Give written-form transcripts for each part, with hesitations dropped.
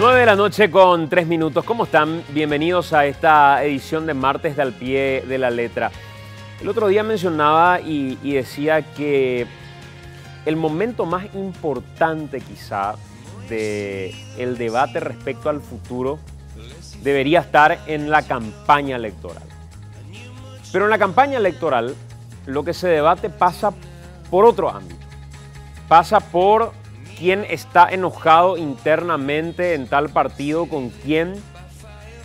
9 de la noche con 3 minutos. ¿Cómo están? Bienvenidos a esta edición de Martes de Al Pie de la Letra. El otro día mencionaba y decía que el momento más importante quizá del debate respecto al futuro debería estar en la campaña electoral. Pero en la campaña electoral lo que se debate pasa por otro ámbito. Pasa por quién está enojado internamente en tal partido con quién,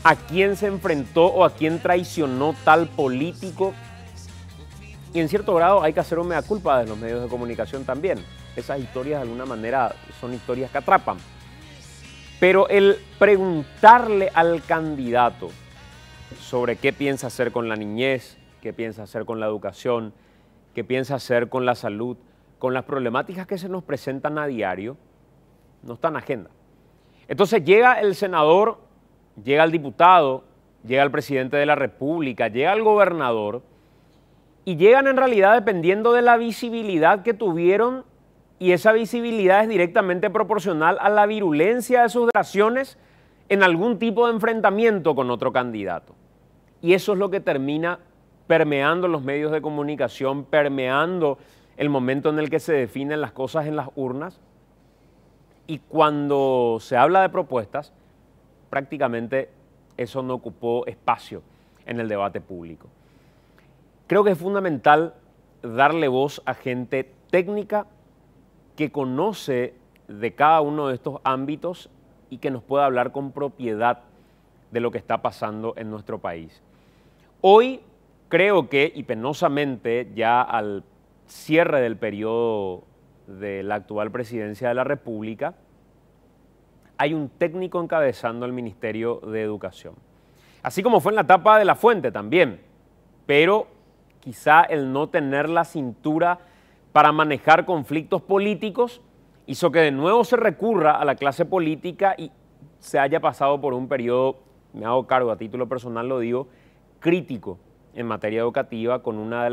a quién se enfrentó o a quién traicionó tal político. Y en cierto grado hay que hacer un mea culpa de los medios de comunicación también. Esas historias de alguna manera son historias que atrapan. Pero el preguntarle al candidato sobre qué piensa hacer con la niñez, qué piensa hacer con la educación, qué piensa hacer con la salud, con las problemáticas que se nos presentan a diario, no está en agenda. Entonces llega el senador, llega el diputado, llega el presidente de la República, llega el gobernador y llegan en realidad dependiendo de la visibilidad que tuvieron, y esa visibilidad es directamente proporcional a la virulencia de sus declaraciones en algún tipo de enfrentamiento con otro candidato. Y eso es lo que termina permeando los medios de comunicación, permeando el momento en el que se definen las cosas en las urnas. Y cuando se habla de propuestas, prácticamente eso no ocupó espacio en el debate público. Creo que es fundamental darle voz a gente técnica que conoce de cada uno de estos ámbitos y que nos pueda hablar con propiedad de lo que está pasando en nuestro país. Hoy creo que, y penosamente ya al cierre del periodo de la actual presidencia de la República, hay un técnico encabezando el Ministerio de Educación. Así como fue en la etapa de La Fuente también, pero quizá el no tener la cintura para manejar conflictos políticos hizo que de nuevo se recurra a la clase política y se haya pasado por un periodo, me hago cargo, a título personal lo digo, crítico en materia educativa con uno de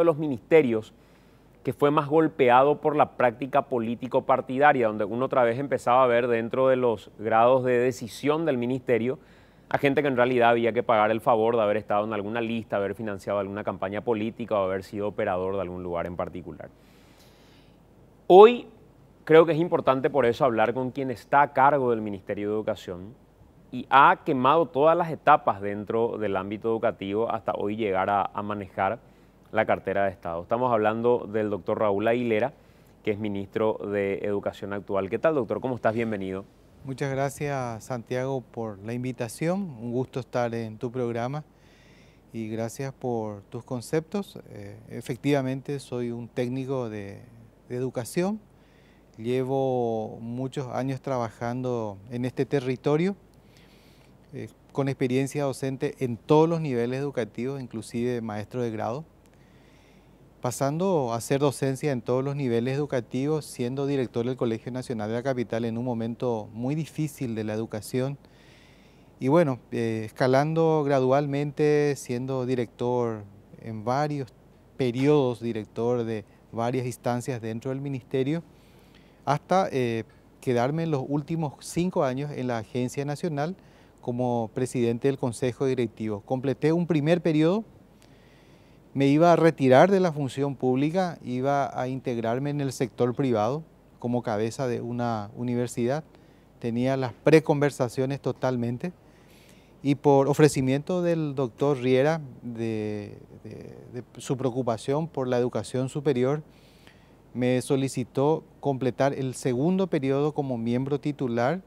los ministerios que fue más golpeado por la práctica político-partidaria, donde uno otra vez empezaba a ver dentro de los grados de decisión del ministerio a gente que en realidad había que pagar el favor de haber estado en alguna lista, haber financiado alguna campaña política o haber sido operador de algún lugar en particular. Hoy creo que es importante por eso hablar con quien está a cargo del Ministerio de Educación y ha quemado todas las etapas dentro del ámbito educativo hasta hoy llegar a manejar la cartera de Estado. Estamos hablando del doctor Raúl Aguilera, que es ministro de Educación actual. ¿Qué tal, doctor? ¿Cómo estás? Bienvenido. Muchas gracias, Santiago, por la invitación. Un gusto estar en tu programa y gracias por tus conceptos. Efectivamente, soy un técnico de educación. Llevo muchos años trabajando en este territorio, con experiencia docente en todos los niveles educativos, inclusive maestro de grado, pasando a hacer docencia en todos los niveles educativos, siendo director del Colegio Nacional de la Capital en un momento muy difícil de la educación. Y bueno, escalando gradualmente, siendo director en varios periodos, director de varias instancias dentro del ministerio, hasta quedarme en los últimos 5 años en la Agencia Nacional como presidente del Consejo Directivo. Completé un primer periodo. Me iba a retirar de la función pública, iba a integrarme en el sector privado como cabeza de una universidad. Tenía las preconversaciones totalmente y por ofrecimiento del doctor Riera de su preocupación por la educación superior, me solicitó completar el segundo periodo como miembro titular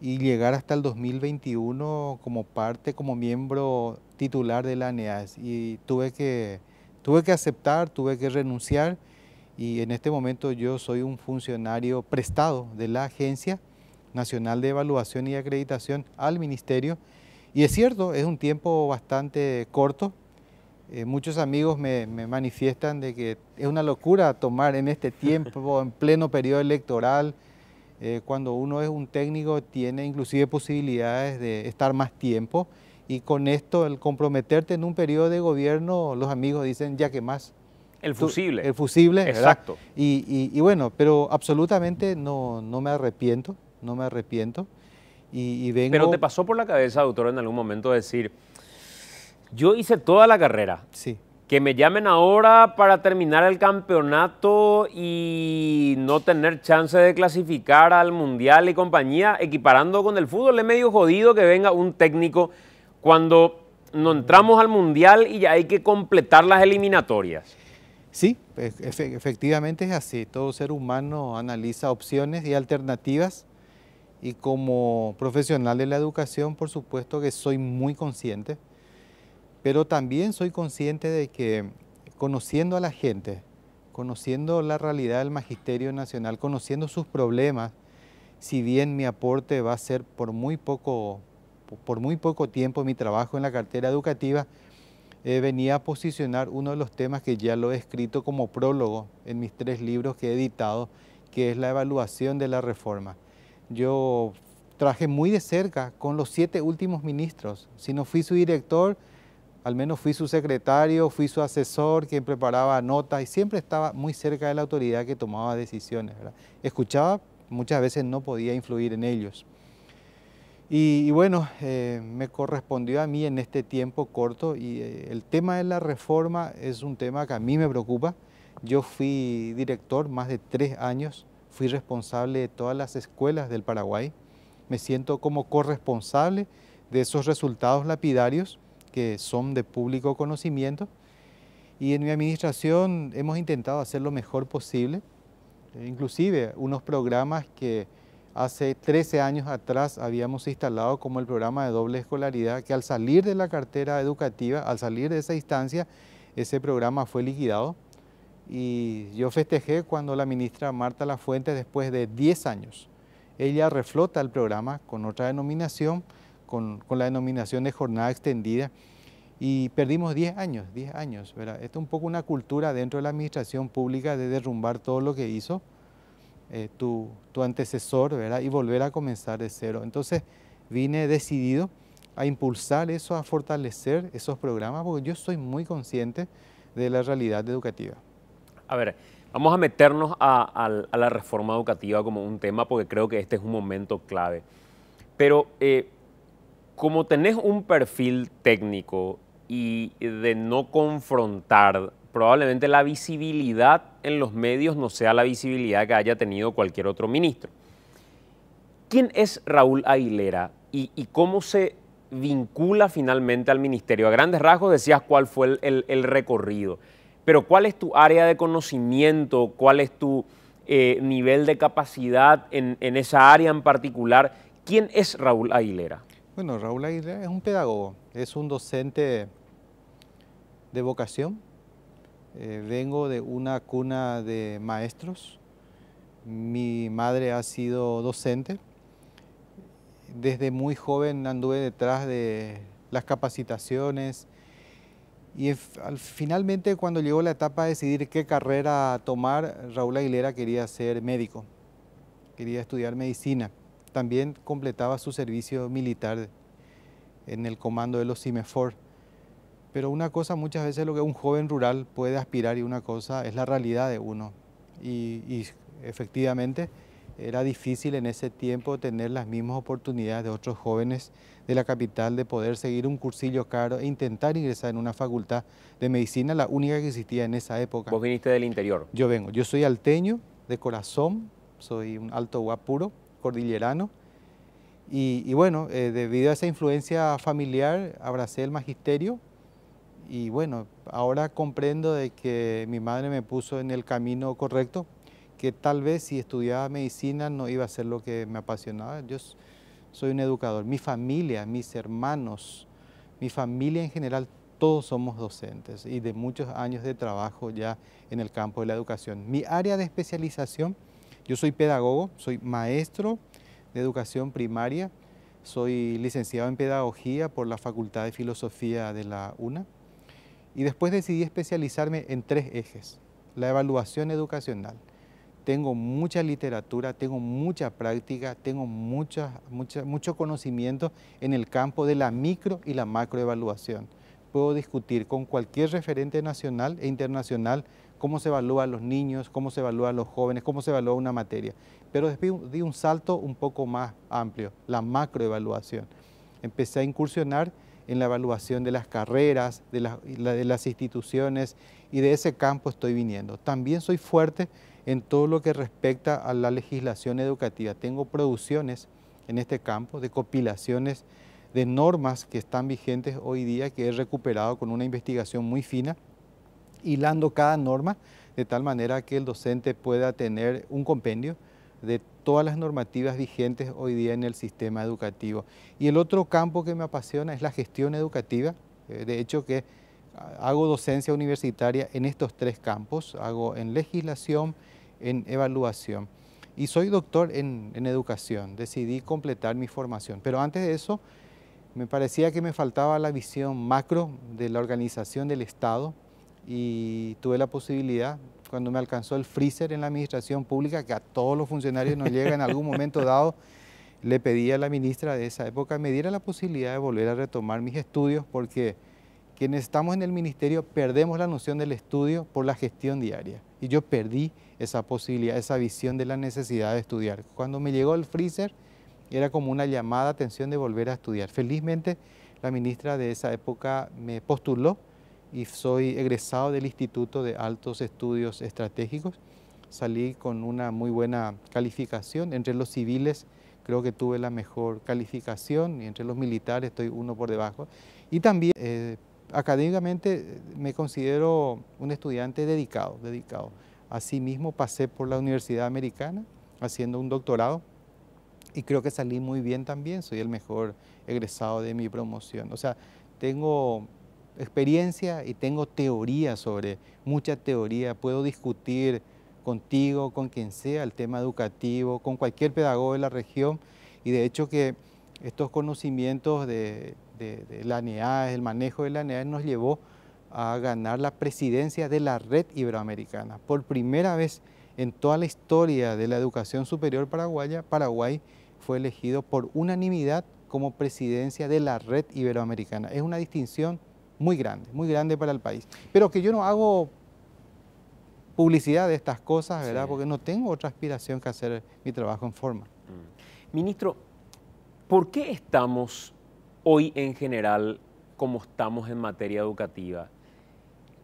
y llegar hasta el 2021 como miembro titular de la ANEAS, y tuve que aceptar, tuve que renunciar, y en este momento yo soy un funcionario prestado de la Agencia Nacional de Evaluación y Acreditación al Ministerio, y es cierto, es un tiempo bastante corto. Muchos amigos me manifiestan de que es una locura tomar en este tiempo, en pleno periodo electoral. Cuando uno es un técnico tiene inclusive posibilidades de estar más tiempo, y con esto el comprometerte en un periodo de gobierno, los amigos dicen ya que más. El fusible. El fusible, ¿verdad? Exacto. Y bueno, pero absolutamente no me arrepiento, no me arrepiento. Y vengo... Pero te pasó por la cabeza, doctor, en algún momento decir, yo hice toda la carrera. Sí. Que me llamen ahora para terminar el campeonato y no tener chance de clasificar al Mundial y compañía, equiparando con el fútbol, es medio jodido que venga un técnico cuando no entramos al Mundial y ya hay que completar las eliminatorias. Sí, efectivamente es así. Todo ser humano analiza opciones y alternativas y como profesional de la educación, por supuesto que soy muy consciente. Pero también soy consciente de que conociendo a la gente, conociendo la realidad del Magisterio Nacional, conociendo sus problemas, si bien mi aporte va a ser por muy poco tiempo mi trabajo en la cartera educativa, venía a posicionar uno de los temas que ya lo he escrito como prólogo en mis 3 libros que he editado, que es la evaluación de la reforma. Yo trabajé muy de cerca con los 7 últimos ministros. Si no fui su director, al menos fui su secretario, fui su asesor, quien preparaba notas y siempre estaba muy cerca de la autoridad que tomaba decisiones, ¿verdad? Escuchaba, muchas veces no podía influir en ellos. Y bueno, me correspondió a mí en este tiempo corto y el tema de la reforma es un tema que a mí me preocupa. Yo fui director más de 3 años, fui responsable de todas las escuelas del Paraguay. Me siento como corresponsable de esos resultados lapidarios que son de público conocimiento, y en mi administración hemos intentado hacer lo mejor posible, inclusive unos programas que hace 13 años atrás habíamos instalado como el programa de doble escolaridad, que al salir de la cartera educativa, al salir de esa instancia, ese programa fue liquidado, y yo festejé cuando la ministra Marta Lafuente, después de 10 años, ella reflota el programa con otra denominación, con la denominación de jornada extendida, y perdimos 10 años, ¿verdad? Esto es un poco una cultura dentro de la administración pública de derrumbar todo lo que hizo tu antecesor, ¿verdad? Y volver a comenzar de cero. Entonces vine decidido a impulsar eso, a fortalecer esos programas, porque yo soy muy consciente de la realidad educativa. A ver, vamos a meternos a la reforma educativa como un tema, porque creo que este es un momento clave. Pero como tenés un perfil técnico y de no confrontar, probablemente la visibilidad en los medios no sea la visibilidad que haya tenido cualquier otro ministro. ¿Quién es Raúl Aguilera y cómo se vincula finalmente al ministerio? A grandes rasgos decías cuál fue el recorrido, pero ¿cuál es tu área de conocimiento? ¿Cuál es tu nivel de capacidad en esa área en particular? ¿Quién es Raúl Aguilera? Bueno, Raúl Aguilera es un pedagogo, es un docente de vocación. Vengo de una cuna de maestros. Mi madre ha sido docente. Desde muy joven anduve detrás de las capacitaciones y finalmente cuando llegó la etapa de decidir qué carrera tomar, Raúl Aguilera quería ser médico, quería estudiar medicina. También completaba su servicio militar en el comando de los CIMEFOR. Pero una cosa muchas veces lo que un joven rural puede aspirar y una cosa es la realidad de uno. Y efectivamente era difícil en ese tiempo tener las mismas oportunidades de otros jóvenes de la capital de poder seguir un cursillo caro e intentar ingresar en una facultad de medicina, la única que existía en esa época. ¿Vos viniste del interior? Yo soy alteño de corazón, soy un alto guapuro, cordillerano. Y bueno, debido a esa influencia familiar, abracé el magisterio y bueno, ahora comprendo de que mi madre me puso en el camino correcto, que tal vez si estudiaba medicina no iba a ser lo que me apasionaba. Yo soy un educador, mi familia, mis hermanos, mi familia en general, todos somos docentes y de muchos años de trabajo ya en el campo de la educación. Mi área de especialización, yo soy pedagogo, soy maestro de educación primaria, soy licenciado en pedagogía por la Facultad de Filosofía de la UNA y después decidí especializarme en 3 ejes. La evaluación educacional. Tengo mucha literatura, tengo mucha práctica, tengo mucho conocimiento en el campo de la micro y la macroevaluación. puedo discutir con cualquier referente nacional e internacional cómo se evalúa a los niños, cómo se evalúa a los jóvenes, cómo se evalúa una materia. Pero después di un salto un poco más amplio, la macroevaluación. Empecé a incursionar en la evaluación de las carreras, de las instituciones, y de ese campo estoy viniendo. También soy fuerte en todo lo que respecta a la legislación educativa. Tengo producciones en este campo de compilaciones de normas que están vigentes hoy día, que he recuperado con una investigación muy fina, hilando cada norma de tal manera que el docente pueda tener un compendio de todas las normativas vigentes hoy día en el sistema educativo. Y el otro campo que me apasiona es la gestión educativa. De hecho que hago docencia universitaria en estos tres campos, hago en legislación, en evaluación. Y soy doctor en educación, decidí completar mi formación. Pero antes de eso, me parecía que me faltaba la visión macro de la organización del Estado, y tuve la posibilidad, cuando me alcanzó el freezer en la administración pública, que a todos los funcionarios nos llega en algún momento dado, le pedí a la ministra de esa época me diera la posibilidad de volver a retomar mis estudios, porque quienes estamos en el ministerio perdemos la noción del estudio por la gestión diaria. Y yo perdí esa posibilidad, esa visión de la necesidad de estudiar. Cuando me llegó el freezer, era como una llamada de atención de volver a estudiar. Felizmente, la ministra de esa época me postuló y soy egresado del Instituto de Altos Estudios Estratégicos. Salí con una muy buena calificación. Entre los civiles creo que tuve la mejor calificación y entre los militares estoy uno por debajo. Y también académicamente me considero un estudiante dedicado. Asimismo pasé por la Universidad Americana haciendo un doctorado y creo que salí muy bien también. Soy el mejor egresado de mi promoción. O sea, tengo experiencia y tengo teoría mucha teoría. Puedo discutir contigo, con quien sea, el tema educativo, con cualquier pedagogo de la región, y de hecho que estos conocimientos de la ANEAD, el manejo de la ANEAD nos llevó a ganar la presidencia de la Red Iberoamericana. Por primera vez en toda la historia de la educación superior paraguaya, Paraguay fue elegido por unanimidad como presidencia de la Red Iberoamericana. Es una distinción muy grande para el país. Pero que yo no hago publicidad de estas cosas, ¿verdad? Sí. Porque no tengo otra aspiración que hacer mi trabajo en forma. Ministro, ¿por qué estamos hoy en general como estamos en materia educativa?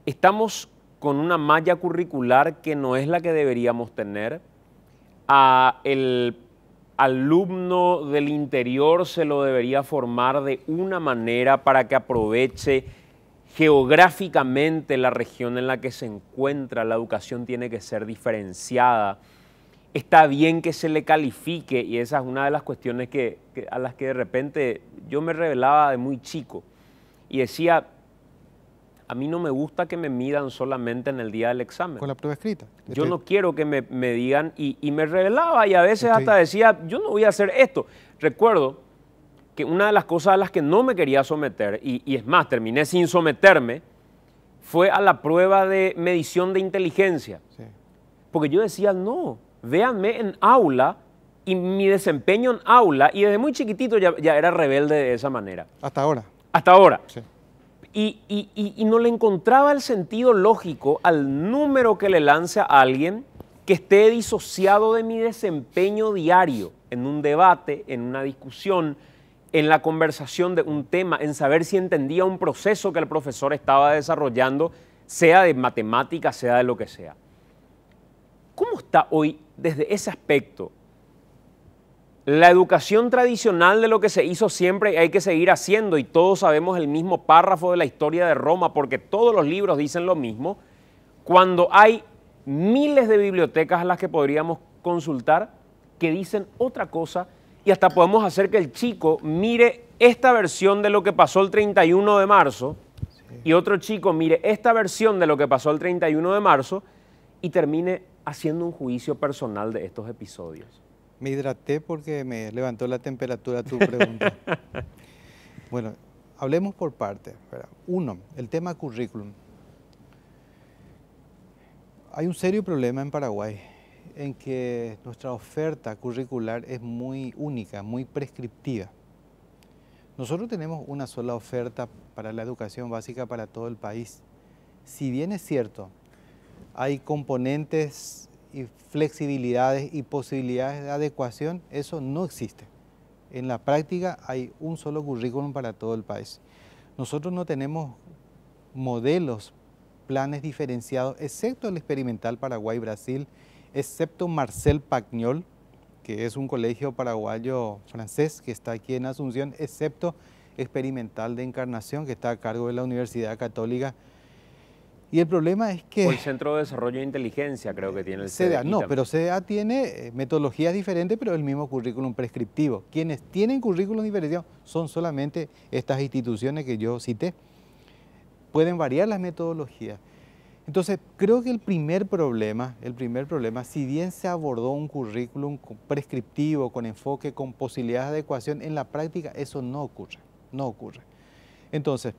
Estamos con una malla curricular que no es la que deberíamos tener. El alumno del interior se lo debería formar de una manera para que aproveche geográficamente la región en la que se encuentra. La educación tiene que ser diferenciada. Está bien que se le califique, y esa es una de las cuestiones a las que de repente yo me revelaba de muy chico y decía, a mí no me gusta que me midan solamente en el día del examen. Con la prueba escrita. Yo no quiero que me digan, y me revelaba, y a veces hasta decía, yo no voy a hacer esto. Recuerdo que una de las cosas a las que no me quería someter, y es más, terminé sin someterme, fue a la prueba de medición de inteligencia. Sí. Porque yo decía, no, véanme en aula y mi desempeño en aula, y desde muy chiquitito ya era rebelde de esa manera. ¿Hasta ahora? Hasta ahora. Sí. Y no le encontraba el sentido lógico al número que le lance a alguien que esté disociado de mi desempeño diario en un debate, en una discusión, en la conversación de un tema, en saber si entendía un proceso que el profesor estaba desarrollando, sea de matemáticas, sea de lo que sea. ¿Cómo está hoy desde ese aspecto la educación tradicional de lo que se hizo siempre y hay que seguir haciendo, y todos sabemos el mismo párrafo de la historia de Roma porque todos los libros dicen lo mismo, cuando hay miles de bibliotecas a las que podríamos consultar que dicen otra cosa, y hasta podemos hacer que el chico mire esta versión de lo que pasó el 31 de marzo y otro chico mire esta versión de lo que pasó el 31 de marzo y termine haciendo un juicio personal de estos episodios? Me hidraté porque me levantó la temperatura tu pregunta. Bueno, hablemos por partes. Uno, el tema currículum. Hay un serio problema en Paraguay en que nuestra oferta curricular es muy única, muy prescriptiva. Nosotros tenemos una sola oferta para la educación básica para todo el país. Si bien es cierto, hay componentes y flexibilidades y posibilidades de adecuación, eso no existe. En la práctica hay un solo currículum para todo el país. Nosotros no tenemos modelos, planes diferenciados, excepto el experimental Paraguay-Brasil, excepto Marcel Pagnol, que es un colegio paraguayo francés que está aquí en Asunción, excepto experimental de Encarnación, que está a cargo de la Universidad Católica. Y el problema es que... O el Centro de Desarrollo de Inteligencia, creo que tiene el CDA. No, también. pero CDA tiene metodologías diferentes, pero el mismo currículum prescriptivo. Quienes tienen currículum diferenciado son solamente estas instituciones que yo cité. Pueden variar las metodologías. Entonces, creo que el primer problema, si bien se abordó un currículum prescriptivo, con enfoque, con posibilidades de adecuación, en la práctica eso no ocurre. Entonces,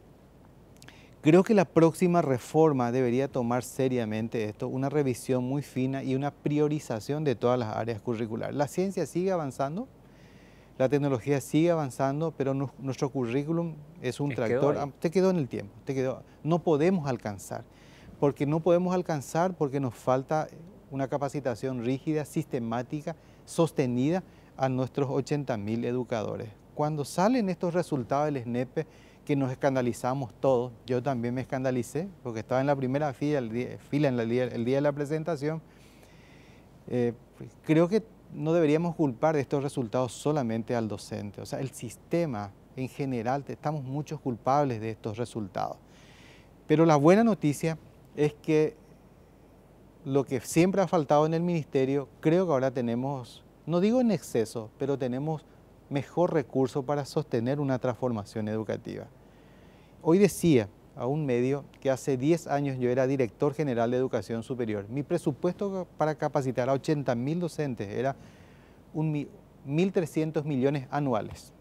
creo que la próxima reforma debería tomar seriamente esto, una revisión muy fina y una priorización de todas las áreas curriculares. La ciencia sigue avanzando, la tecnología sigue avanzando, pero nuestro currículum es un tractor, te quedó en el tiempo, no podemos alcanzar. Porque nos falta una capacitación rígida, sistemática, sostenida a nuestros 80.000 educadores. Cuando salen estos resultados del SNEPE, que nos escandalizamos todos, yo también me escandalicé, porque estaba en la primera fila el día de la presentación, creo que no deberíamos culpar de estos resultados solamente al docente. O sea, el sistema en general, estamos muchos culpables de estos resultados. Pero la buena noticia es que lo que siempre ha faltado en el ministerio, creo que ahora tenemos, no digo en exceso, pero tenemos mejor recurso para sostener una transformación educativa. Hoy decía a un medio que hace 10 años yo era director general de educación superior. Mi presupuesto para capacitar a 80.000 docentes era 1.300 millones anuales.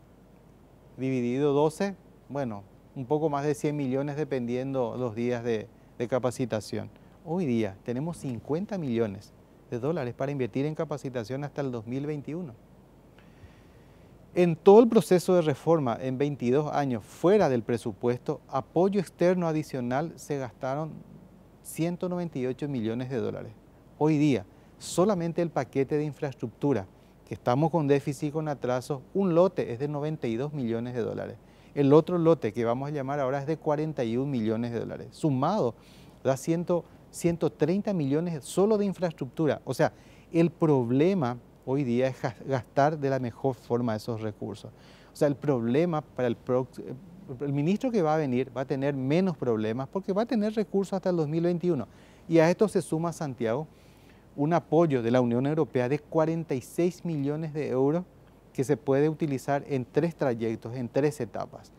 Dividido 12, bueno, un poco más de 100 millones dependiendo los días de capacitación. Hoy día tenemos 50 millones de dólares para invertir en capacitación hasta el 2021. En todo el proceso de reforma, en 22 años, fuera del presupuesto, apoyo externo adicional se gastaron 198 millones de dólares. Hoy día, solamente el paquete de infraestructura, que estamos con déficit y con atraso, un lote es de 92 millones de dólares. El otro lote que vamos a llamar ahora es de 41 millones de dólares. Sumado, da 130 millones solo de infraestructura. O sea, el problema hoy día es gastar de la mejor forma esos recursos. O sea, el problema para el ministro que va a venir va a tener menos problemas porque va a tener recursos hasta el 2021. Y a esto se suma, Santiago, un apoyo de la Unión Europea de 46 millones de euros que se puede utilizar en 3 trayectos, en 3 etapas.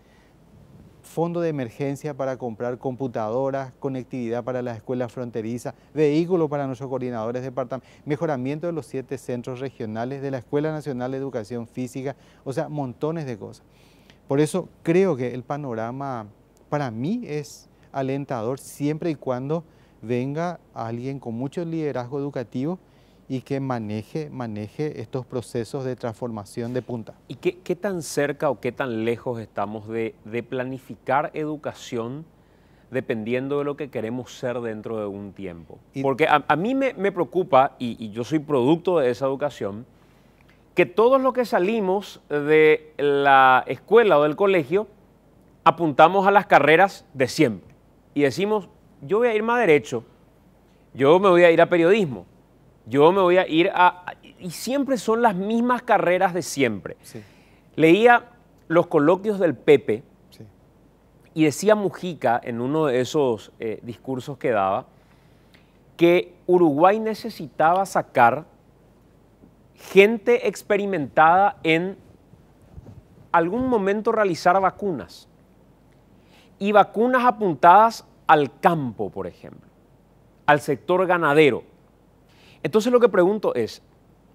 Fondo de emergencia para comprar computadoras, conectividad para las escuelas fronterizas, vehículos para nuestros coordinadores departamentales, mejoramiento de los 7 centros regionales de la Escuela Nacional de Educación Física, o sea, montones de cosas. Por eso creo que el panorama para mí es alentador siempre y cuando venga alguien con mucho liderazgo educativo y que maneje estos procesos de transformación de punta. ¿Y qué tan cerca o qué tan lejos estamos de planificar educación dependiendo de lo que queremos ser dentro de un tiempo? Porque a mí me preocupa, y yo soy producto de esa educación, que todos los que salimos de la escuela o del colegio apuntamos a las carreras de siempre y decimos, yo voy a irme a Derecho, yo me voy a ir a Periodismo, yo me voy a ir a... Y siempre son las mismas carreras de siempre. Sí. Leía los coloquios del Pepe, sí, y decía Mujica en uno de esos discursos que daba que Uruguay necesitaba sacar gente experimentada en algún momento realizar vacunas. Y vacunas apuntadas al campo, por ejemplo, al sector ganadero. Entonces lo que pregunto es,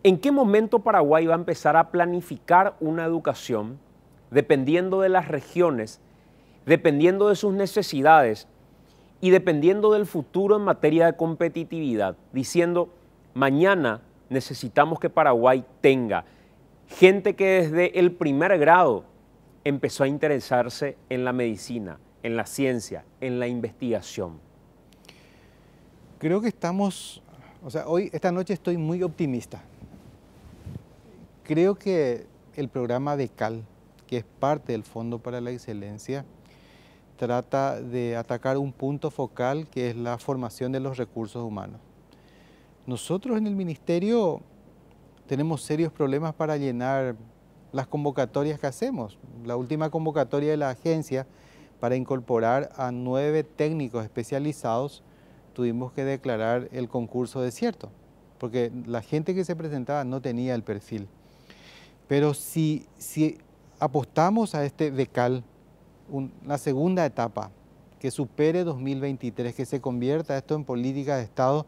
¿en qué momento Paraguay va a empezar a planificar una educación dependiendo de las regiones, dependiendo de sus necesidades y dependiendo del futuro en materia de competitividad? Diciendo, mañana necesitamos que Paraguay tenga gente que desde el primer grado empezó a interesarse en la medicina, en la ciencia, en la investigación? Creo que estamos, esta noche estoy muy optimista. Creo que el programa DECAL, que es parte del Fondo para la Excelencia, trata de atacar un punto focal que es la formación de los recursos humanos. Nosotros en el Ministerio tenemos serios problemas para llenar las convocatorias que hacemos. La última convocatoria de la agencia para incorporar a 9 técnicos especializados, tuvimos que declarar el concurso desierto, porque la gente que se presentaba no tenía el perfil. Pero si apostamos a este DECAL, la segunda etapa, que supere 2023, que se convierta esto en política de Estado,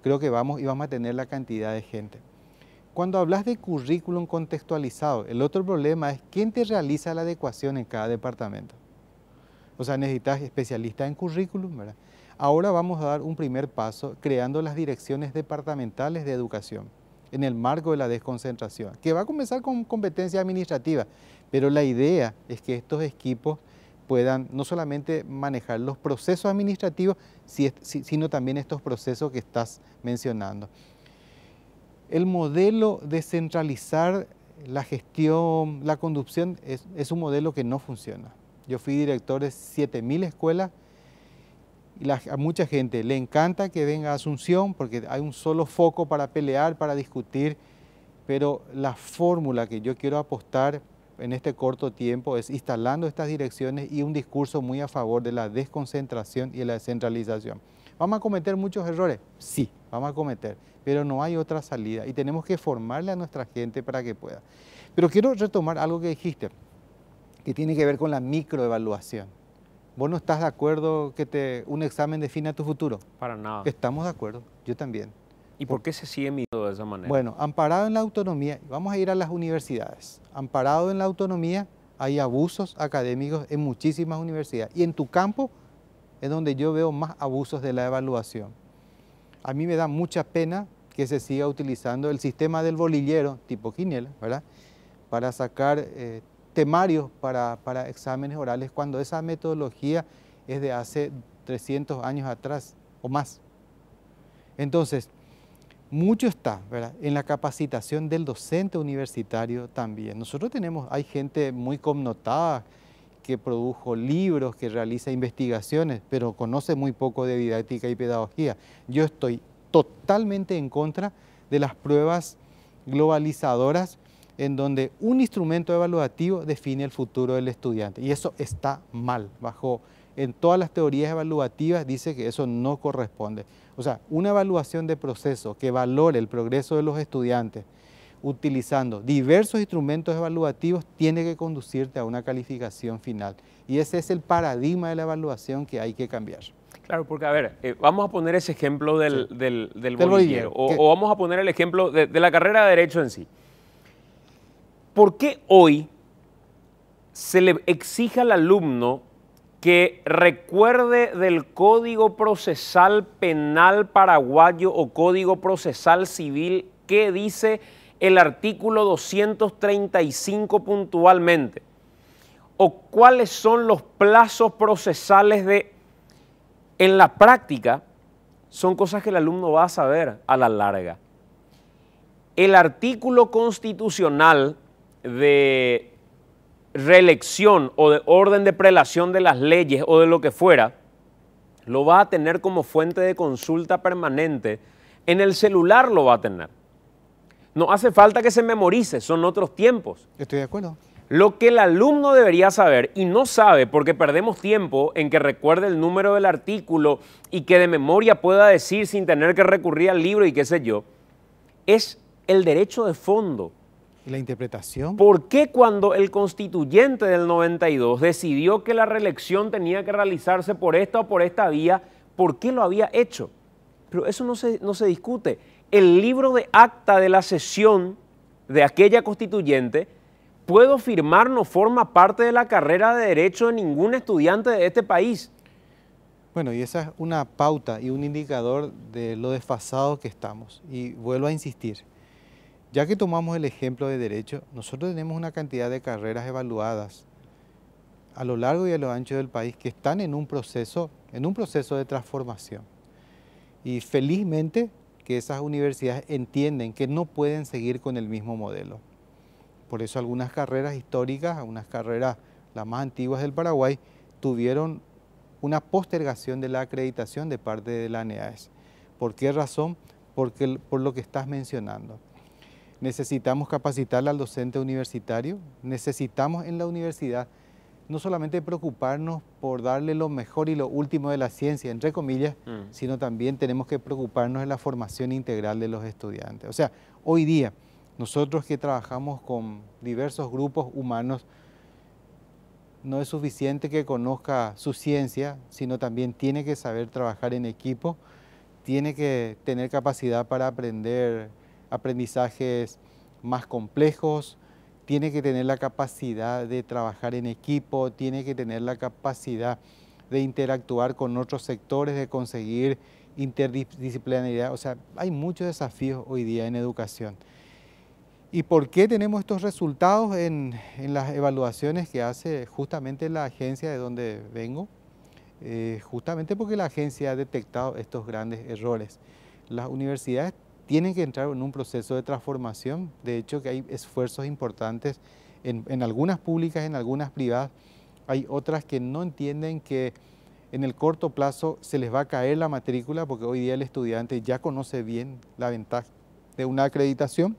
creo que vamos a tener la cantidad de gente. Cuando hablas de currículum contextualizado, el otro problema es quién te realiza la adecuación en cada departamento. O sea, necesitas especialistas en currículum, ¿verdad? Ahora vamos a dar un primer paso creando las direcciones departamentales de educación en el marco de la desconcentración, que va a comenzar con competencia administrativa, pero la idea es que estos equipos puedan no solamente manejar los procesos administrativos, sino también estos procesos que estás mencionando. El modelo de centralizar la gestión, la conducción, es un modelo que no funciona. Yo fui director de 7.000 escuelas y a mucha gente le encanta que venga a Asunción porque hay un solo foco para pelear, para discutir, pero la fórmula que yo quiero apostar en este corto tiempo es instalando estas direcciones y un discurso muy a favor de la desconcentración y de la descentralización. ¿Vamos a cometer muchos errores? Sí, vamos a cometer, pero no hay otra salida y tenemos que formarle a nuestra gente para que pueda. Pero quiero retomar algo que dijiste, que tiene que ver con la microevaluación. ¿Vos no estás de acuerdo que un examen defina tu futuro? Para nada. Estamos de acuerdo, yo también. ¿Y por qué se sigue midiendo de esa manera? Bueno, amparado en la autonomía, vamos a ir a las universidades. Amparado en la autonomía, hay abusos académicos en muchísimas universidades. Y en tu campo es donde yo veo más abusos de la evaluación. A mí me da mucha pena que se siga utilizando el sistema del bolillero, tipo quiniela, ¿verdad?, para sacar temarios para exámenes orales, cuando esa metodología es de hace 300 años atrás o más. Entonces, mucho está, ¿verdad?, en la capacitación del docente universitario también. Nosotros hay gente muy connotada que produjo libros, que realiza investigaciones, pero conoce muy poco de didáctica y pedagogía. Yo estoy totalmente en contra de las pruebas globalizadoras en donde un instrumento evaluativo define el futuro del estudiante. Y eso está mal. En todas las teorías evaluativas dice que eso no corresponde. O sea, una evaluación de proceso que valore el progreso de los estudiantes utilizando diversos instrumentos evaluativos tiene que conducirte a una calificación final. Y ese es el paradigma de la evaluación que hay que cambiar. Claro, porque a ver, vamos a poner ese ejemplo del bolillero, o vamos a poner el ejemplo de la carrera de Derecho en sí. ¿Por qué hoy se le exige al alumno que recuerde del Código Procesal Penal paraguayo o Código Procesal Civil qué dice el artículo 235 puntualmente? ¿O cuáles son los plazos procesales en la práctica? Son cosas que el alumno va a saber a la larga. El artículo constitucional de reelección o de orden de prelación de las leyes o de lo que fuera, lo va a tener como fuente de consulta permanente. En el celular lo va a tener. No hace falta que se memorice, son otros tiempos. Estoy de acuerdo. Lo que el alumno debería saber, y no sabe porque perdemos tiempo en que recuerde el número del artículo y que de memoria pueda decir sin tener que recurrir al libro y qué sé yo, es el derecho de fondo. ¿Y la interpretación? ¿Por qué cuando el constituyente del 92 decidió que la reelección tenía que realizarse por esta o por esta vía, por qué lo había hecho? Pero eso no se discute. El libro de acta de la sesión de aquella constituyente, puedo firmar, no forma parte de la carrera de Derecho de ningún estudiante de este país. Bueno, y esa es una pauta y un indicador de lo desfasados que estamos. Y vuelvo a insistir. Ya que tomamos el ejemplo de Derecho, nosotros tenemos una cantidad de carreras evaluadas a lo largo y a lo ancho del país que están en un proceso de transformación. Y felizmente que esas universidades entienden que no pueden seguir con el mismo modelo. Por eso algunas carreras históricas, algunas carreras las más antiguas del Paraguay, tuvieron una postergación de la acreditación de parte de la ANEAES. ¿Por qué razón? Por lo que estás mencionando. Necesitamos capacitar al docente universitario, necesitamos en la universidad no solamente preocuparnos por darle lo mejor y lo último de la ciencia, entre comillas, sino también tenemos que preocuparnos de la formación integral de los estudiantes. O sea, hoy día, nosotros que trabajamos con diversos grupos humanos, no es suficiente que conozca su ciencia, sino también tiene que saber trabajar en equipo, tiene que tener capacidad para aprender aprendizajes más complejos, tiene que tener la capacidad de trabajar en equipo, tiene que tener la capacidad de interactuar con otros sectores, de conseguir interdisciplinaridad. O sea, hay muchos desafíos hoy día en educación. ¿Y por qué tenemos estos resultados en las evaluaciones que hace justamente la agencia de donde vengo? Justamente porque la agencia ha detectado estos grandes errores. Las universidades tienen que entrar en un proceso de transformación. De hecho, que hay esfuerzos importantes en algunas públicas, en algunas privadas. Hay otras que no entienden que en el corto plazo se les va a caer la matrícula porque hoy día el estudiante ya conoce bien la ventaja de una acreditación,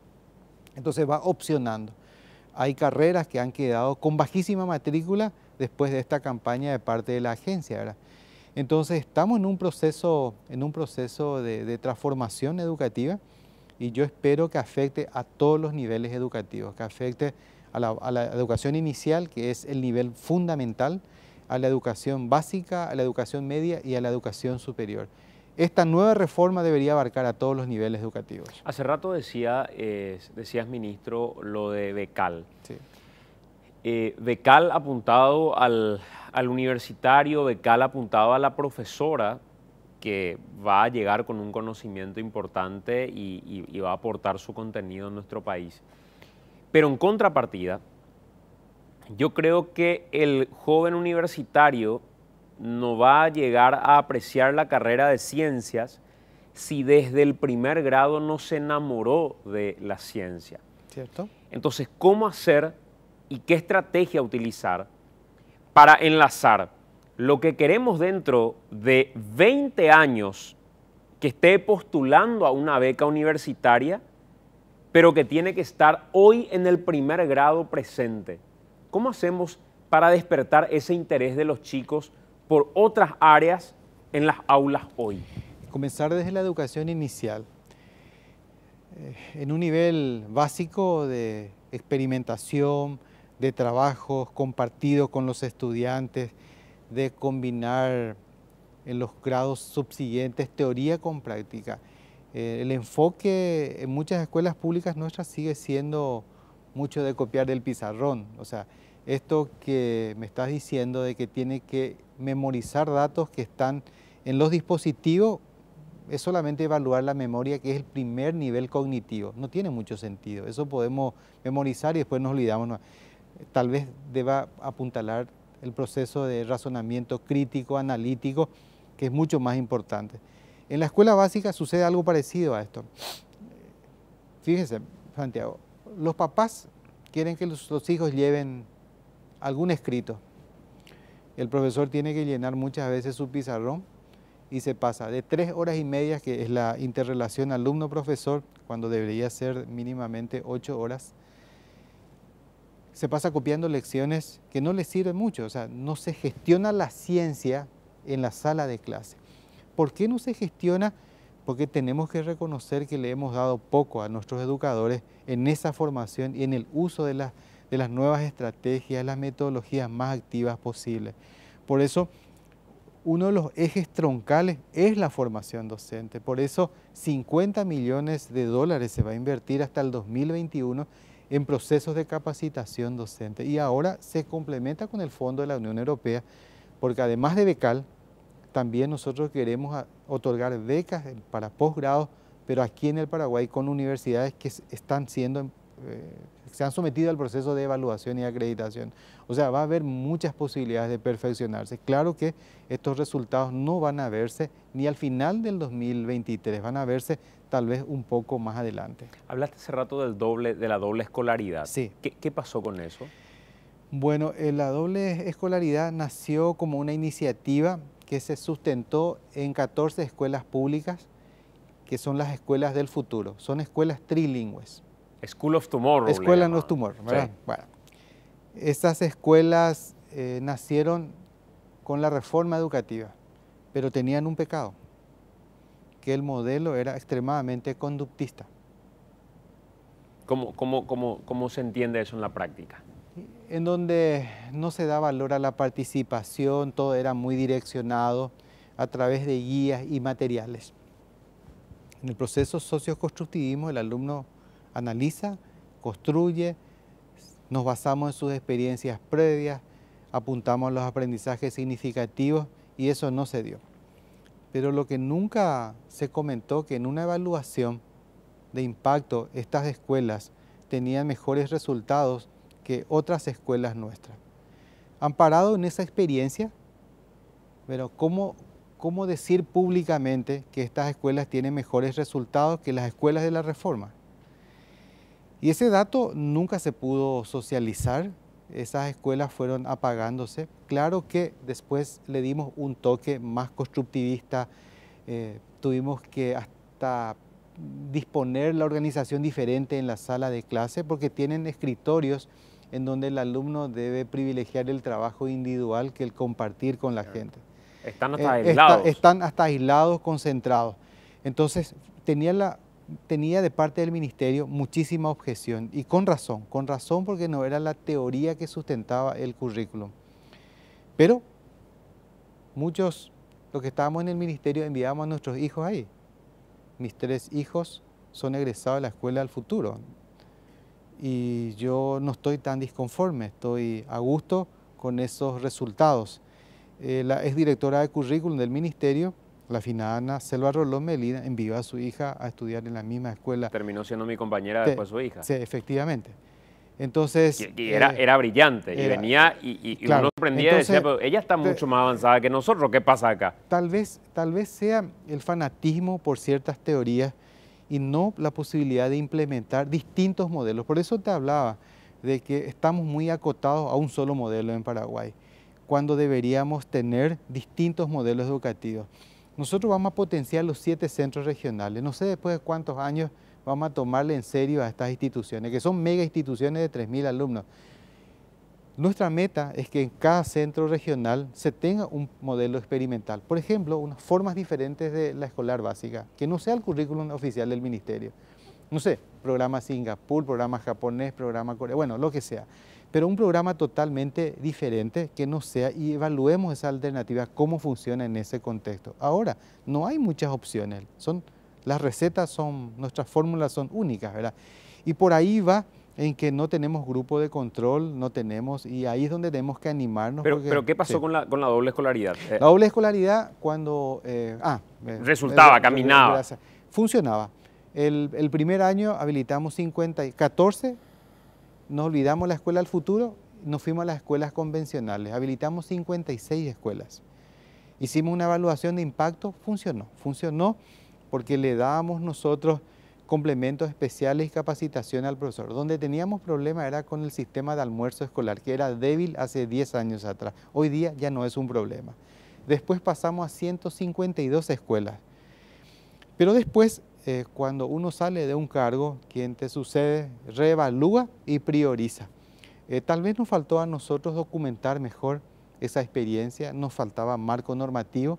entonces va opcionando. Hay carreras que han quedado con bajísima matrícula después de esta campaña de parte de la agencia, ¿verdad? Entonces estamos en un proceso de transformación educativa y yo espero que afecte a todos los niveles educativos, que afecte a la educación inicial, que es el nivel fundamental, a la educación básica, a la educación media y a la educación superior. Esta nueva reforma debería abarcar a todos los niveles educativos. Hace rato decías, ministro, lo de Becal. Sí. Becal apuntado al universitario, Becal apuntado a la profesora, que va a llegar con un conocimiento importante y va a aportar su contenido en nuestro país. Pero en contrapartida, yo creo que el joven universitario no va a llegar a apreciar la carrera de ciencias si desde el primer grado no se enamoró de la ciencia. ¿Cierto? Entonces, ¿cómo hacer y qué estrategia utilizar para enlazar lo que queremos dentro de 20 años que esté postulando a una beca universitaria, pero que tiene que estar hoy en el primer grado presente? ¿Cómo hacemos para despertar ese interés de los chicos por otras áreas en las aulas hoy? Comenzar desde la educación inicial, en un nivel básico de experimentación, de trabajos compartidos con los estudiantes, de combinar en los grados subsiguientes teoría con práctica. El enfoque en muchas escuelas públicas nuestras sigue siendo mucho de copiar del pizarrón. O sea, esto que me estás diciendo de que tiene que memorizar datos que están en los dispositivos, es solamente evaluar la memoria, que es el primer nivel cognitivo. No tiene mucho sentido. Eso podemos memorizar y después nos olvidamos. Tal vez deba apuntalar el proceso de razonamiento crítico, analítico, que es mucho más importante. En la escuela básica sucede algo parecido a esto. Fíjense, Santiago, los papás quieren que los hijos lleven algún escrito. El profesor tiene que llenar muchas veces su pizarrón y se pasa de 3 horas y media, que es la interrelación alumno-profesor, cuando debería ser mínimamente 8 horas, se pasa copiando lecciones que no les sirven mucho. O sea, no se gestiona la ciencia en la sala de clase. ¿Por qué no se gestiona? Porque tenemos que reconocer que le hemos dado poco a nuestros educadores en esa formación y en el uso de las nuevas estrategias, las metodologías más activas posibles. Por eso, uno de los ejes troncales es la formación docente. Por eso, 50 millones de dólares se va a invertir hasta el 2021 en procesos de capacitación docente. Y ahora se complementa con el Fondo de la Unión Europea, porque además de Becal, también nosotros queremos otorgar becas para posgrado, pero aquí en el Paraguay con universidades que están siendo se han sometido al proceso de evaluación y acreditación. O sea, va a haber muchas posibilidades de perfeccionarse. Claro que estos resultados no van a verse ni al final del 2023, van a verse tal vez un poco más adelante. Hablaste hace rato de la doble escolaridad. Sí. ¿Qué pasó con eso? Bueno, la doble escolaridad nació como una iniciativa que se sustentó en 14 escuelas públicas, que son las escuelas del futuro. Son escuelas trilingües. School of Tomorrow. Escuela no es Tomorrow, ¿verdad? Sí. Bueno, esas escuelas nacieron con la reforma educativa, pero tenían un pecado, que el modelo era extremadamente conductista. ¿Cómo se entiende eso en la práctica? En donde no se da valor a la participación, todo era muy direccionado a través de guías y materiales. En el proceso socioconstructivismo el alumno analiza, construye, nos basamos en sus experiencias previas, apuntamos a los aprendizajes significativos y eso no se dio. Pero lo que nunca se comentó, que en una evaluación de impacto estas escuelas tenían mejores resultados que otras escuelas nuestras. Amparado en esa experiencia, pero ¿cómo decir públicamente que estas escuelas tienen mejores resultados que las escuelas de la Reforma? Y ese dato nunca se pudo socializar, esas escuelas fueron apagándose. Claro que después le dimos un toque más constructivista, tuvimos que hasta disponer la organización diferente en la sala de clase porque tienen escritorios en donde el alumno debe privilegiar el trabajo individual que el compartir con la gente. Están hasta aislados. Están hasta aislados, concentrados. Entonces, tenía de parte del ministerio muchísima objeción y con razón porque no era la teoría que sustentaba el currículum. Pero muchos, los que estábamos en el ministerio, enviábamos a nuestros hijos ahí. Mis 3 hijos son egresados de la Escuela del Futuro. Y yo no estoy tan disconforme, estoy a gusto con esos resultados. La exdirectora de currículum del ministerio, la finada Ana Selva Rolón Melina, envió a su hija a estudiar en la misma escuela. Terminó siendo mi compañera después su hija. Sí, efectivamente. Entonces, era brillante y venía y claro, uno sorprendía y decía, pero ella está mucho más avanzada que nosotros, ¿qué pasa acá? Tal vez sea el fanatismo por ciertas teorías y no la posibilidad de implementar distintos modelos. Por eso te hablaba de que estamos muy acotados a un solo modelo en Paraguay, cuando deberíamos tener distintos modelos educativos. Nosotros vamos a potenciar los 7 centros regionales. No sé después de cuántos años vamos a tomarle en serio a estas instituciones, que son mega instituciones de 3.000 alumnos. Nuestra meta es que en cada centro regional se tenga un modelo experimental. Por ejemplo, unas formas diferentes de la escolar básica, que no sea el currículum oficial del ministerio. No sé, programa Singapur, programa japonés, programa coreano, bueno, lo que sea. Pero un programa totalmente diferente que no sea, y evaluemos esa alternativa, cómo funciona en ese contexto. Ahora, no hay muchas opciones, las recetas nuestras fórmulas son únicas, ¿verdad? Y por ahí va en que no tenemos grupo de control, y ahí es donde tenemos que animarnos. Pero ¿qué pasó con la doble escolaridad? La doble escolaridad cuando... resultaba, caminaba. Funcionaba. El primer año habilitamos 14, nos olvidamos la escuela del futuro, nos fuimos a las escuelas convencionales, habilitamos 56 escuelas. Hicimos una evaluación de impacto, funcionó porque le dábamos nosotros complementos especiales y capacitación al profesor. Donde teníamos problemas era con el sistema de almuerzo escolar, que era débil hace 10 años atrás. Hoy día ya no es un problema. Después pasamos a 152 escuelas. Pero después, cuando uno sale de un cargo, ¿qué te sucede? Reevalúa y prioriza. Tal vez nos faltó a nosotros documentar mejor esa experiencia, nos faltaba marco normativo.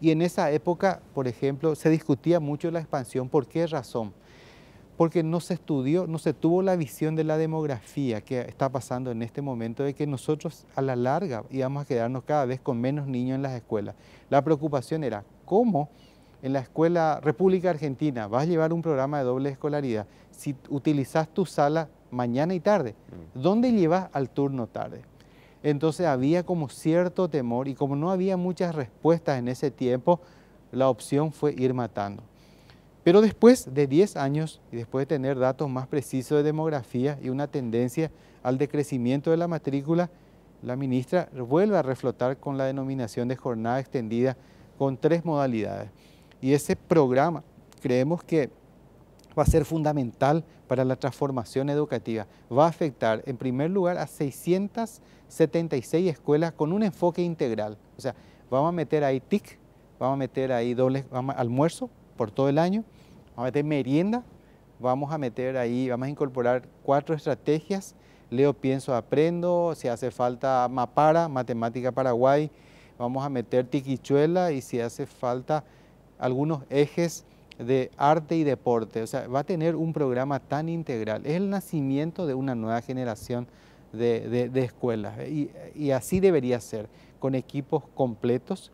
Y en esa época, por ejemplo, se discutía mucho la expansión. ¿Por qué razón? Porque no se estudió, no se tuvo la visión de la demografía que está pasando en este momento, de que nosotros a la larga íbamos a quedarnos cada vez con menos niños en las escuelas. La preocupación era cómo en la escuela República Argentina vas a llevar un programa de doble escolaridad si utilizas tu sala mañana y tarde. ¿Dónde llevas al turno tarde? Entonces había como cierto temor, y como no había muchas respuestas en ese tiempo, la opción fue ir matando. Pero después de 10 años y después de tener datos más precisos de demografía y una tendencia al decrecimiento de la matrícula, la ministra vuelve a reflotar con la denominación de jornada extendida con 3 modalidades. Y ese programa creemos que va a ser fundamental para la transformación educativa. Va a afectar en primer lugar a 676 escuelas con un enfoque integral. O sea, vamos a meter ahí TIC, vamos a meter ahí almuerzo por todo el año, vamos a meter merienda, vamos a meter ahí, vamos a incorporar 4 estrategias: Leo, Pienso, Aprendo, si hace falta Mapara, Matemática Paraguay, vamos a meter Tiquichuela y si hace falta algunos ejes de arte y deporte. O sea, va a tener un programa tan integral. Es el nacimiento de una nueva generación de escuelas y así debería ser, con equipos completos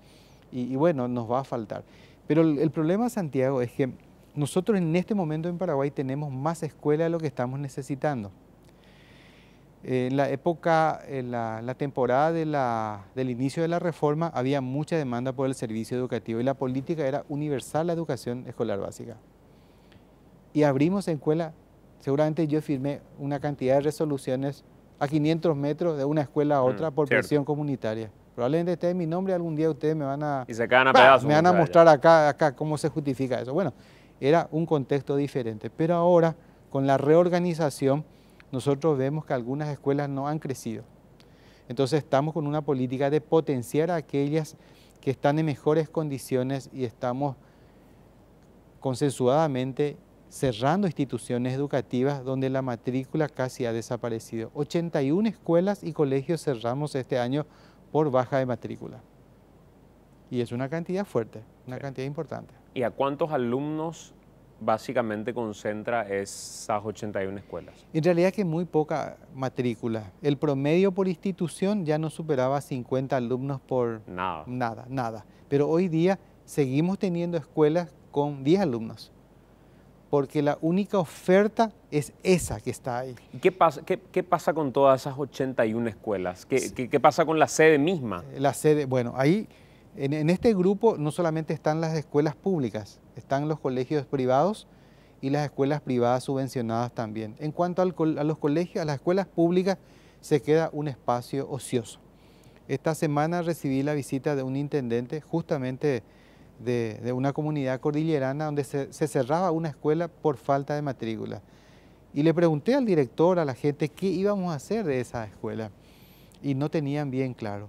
y bueno, nos va a faltar. Pero el problema, Santiago, es que nosotros en este momento en Paraguay tenemos más escuelas de lo que estamos necesitando. En la época, en la temporada del inicio de la reforma, había mucha demanda por el servicio educativo y la política era universal la educación escolar básica. Y abrimos escuela, seguramente yo firmé una cantidad de resoluciones a 500 metros de una escuela a otra por presión comunitaria. Probablemente esté en mi nombre, algún día ustedes me van a, y se quedan a pedazos, me van a mostrar acá cómo se justifica eso. Bueno, era un contexto diferente, pero ahora con la reorganización nosotros vemos que algunas escuelas no han crecido. Entonces estamos con una política de potenciar a aquellas que están en mejores condiciones y estamos consensuadamente cerrando instituciones educativas donde la matrícula casi ha desaparecido. 81 escuelas y colegios cerramos este año por baja de matrícula. Y es una cantidad fuerte, una cantidad importante. ¿Y a cuántos alumnos básicamente concentra esas 81 escuelas? En realidad que muy poca matrícula. El promedio por institución ya no superaba 50 alumnos por nada. Pero hoy día seguimos teniendo escuelas con 10 alumnos, porque la única oferta es esa que está ahí. ¿Y qué pasa con todas esas 81 escuelas? ¿Qué pasa con la sede misma? La sede, bueno, ahí en este grupo no solamente están las escuelas públicas, están los colegios privados y las escuelas privadas subvencionadas también. En cuanto a los colegios, a las escuelas públicas, se queda un espacio ocioso. Esta semana recibí la visita de un intendente justamente de una comunidad cordillerana donde se cerraba una escuela por falta de matrícula. Y le pregunté al director, a la gente, qué íbamos a hacer de esa escuela. Y no tenían bien claro.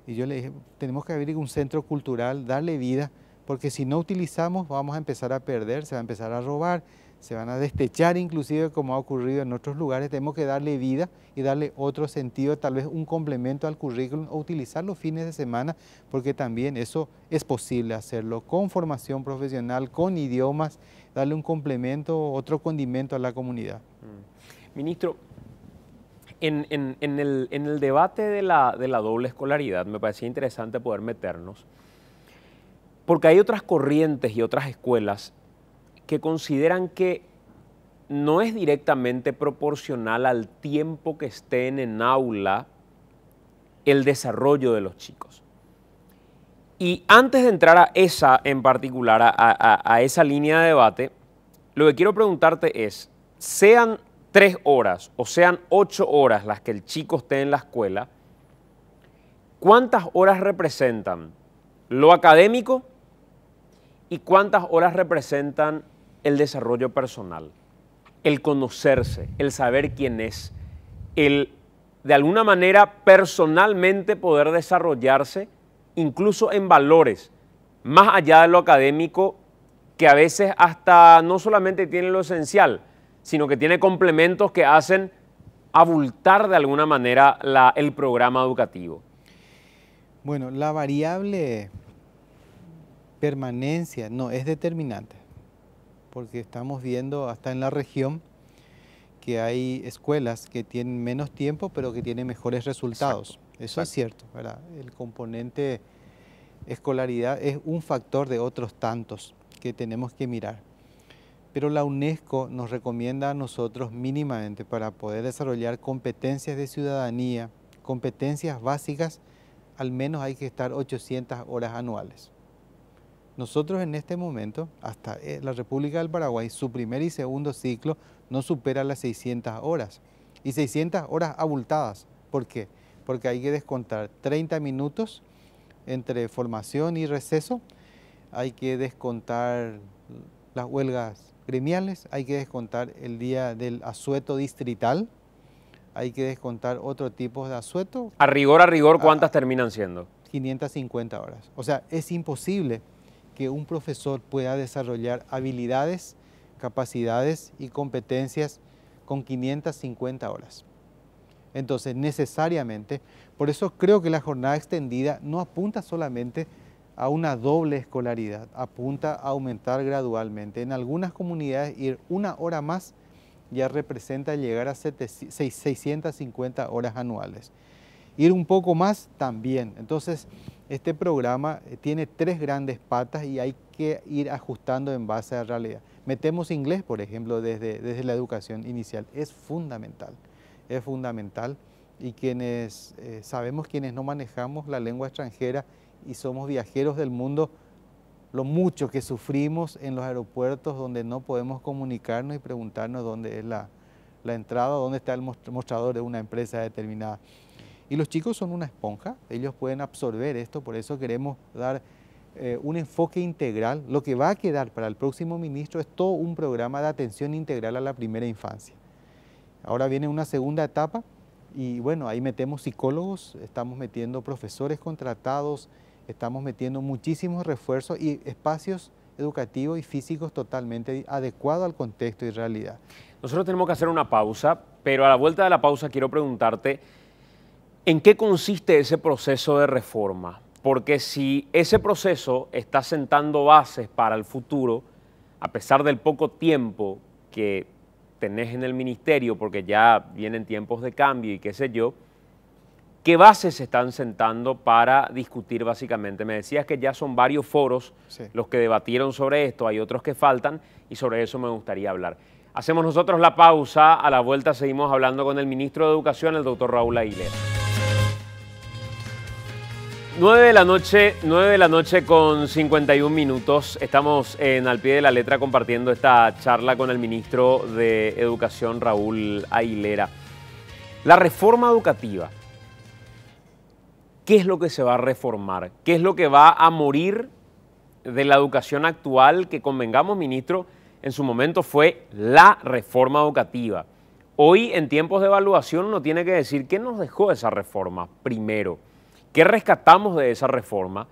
Y yo le dije, tenemos que abrir un centro cultural, darle vida, porque si no utilizamos vamos a empezar a perder, se va a empezar a robar, se van a destechar inclusive como ha ocurrido en otros lugares. Tenemos que darle vida y darle otro sentido, tal vez un complemento al currículum o utilizar los fines de semana, porque también eso es posible hacerlo con formación profesional, con idiomas, darle un complemento, otro condimento a la comunidad. Ministro, en el debate de la doble escolaridad me parecía interesante poder meternos, porque hay otras corrientes y otras escuelas que consideran que no es directamente proporcional al tiempo que estén en aula el desarrollo de los chicos. Y antes de entrar a esa en particular, a esa línea de debate, lo que quiero preguntarte es, sean 3 horas o sean 8 horas las que el chico esté en la escuela, ¿cuántas horas representan lo académico y cuántas horas representan el desarrollo personal, el conocerse, el saber quién es, el de alguna manera personalmente poder desarrollarse incluso en valores, más allá de lo académico, que a veces hasta no solamente tiene lo esencial, sino que tiene complementos que hacen abultar de alguna manera el programa educativo? Bueno, la variable permanencia no es determinante, porque estamos viendo hasta en la región que hay escuelas que tienen menos tiempo pero que tienen mejores resultados. Eso es cierto, ¿verdad? El componente escolaridad es un factor de otros tantos que tenemos que mirar. Pero la UNESCO nos recomienda a nosotros mínimamente para poder desarrollar competencias de ciudadanía, competencias básicas, al menos hay que estar 800 horas anuales. Nosotros en este momento, hasta la República del Paraguay, su primer y segundo ciclo no supera las 600 horas. Y 600 horas abultadas. ¿Por qué? Porque hay que descontar 30 minutos entre formación y receso, hay que descontar las huelgas gremiales, hay que descontar el día del asueto distrital, hay que descontar otro tipo de asueto. A rigor, ¿cuántas terminan siendo? 550 horas. O sea, es imposible que un profesor pueda desarrollar habilidades, capacidades y competencias con 550 horas. Entonces, necesariamente, por eso creo que la jornada extendida no apunta solamente a una doble escolaridad, apunta a aumentar gradualmente. En algunas comunidades ir una hora más ya representa llegar a 650 horas anuales. Ir un poco más también. Entonces, este programa tiene 3 grandes patas y hay que ir ajustando en base a la realidad. Metemos inglés, por ejemplo, desde la educación inicial. Es fundamental y quienes sabemos, quienes no manejamos la lengua extranjera y somos viajeros del mundo, lo mucho que sufrimos en los aeropuertos donde no podemos comunicarnos y preguntarnos dónde es la entrada, dónde está el mostrador de una empresa determinada. Y los chicos son una esponja, ellos pueden absorber esto, por eso queremos dar un enfoque integral. Lo que va a quedar para el próximo ministro es todo un programa de atención integral a la primera infancia. Ahora viene una segunda etapa y bueno, ahí metemos psicólogos, estamos metiendo profesores contratados, estamos metiendo muchísimos refuerzos y espacios educativos y físicos totalmente adecuados al contexto y realidad. Nosotros tenemos que hacer una pausa, pero a la vuelta de la pausa quiero preguntarte, ¿en qué consiste ese proceso de reforma? Porque si ese proceso está sentando bases para el futuro, a pesar del poco tiempo que tenés en el ministerio, porque ya vienen tiempos de cambio y qué sé yo, ¿qué bases se están sentando para discutir básicamente? Me decías que ya son varios foros los que debatieron sobre esto, hay otros que faltan y sobre eso me gustaría hablar. Hacemos nosotros la pausa, a la vuelta seguimos hablando con el ministro de Educación, el doctor Raúl Aguilera. 9 de la noche con 51 minutos. Estamos en Al Pie de la Letra compartiendo esta charla con el ministro de Educación, Raúl Aguilera. La reforma educativa. ¿Qué es lo que se va a reformar? ¿Qué es lo que va a morir de la educación actual que, convengamos, ministro, en su momento fue la reforma educativa? Hoy, en tiempos de evaluación, uno tiene que decir qué nos dejó esa reforma primero. ¿Qué rescatamos de esa reforma?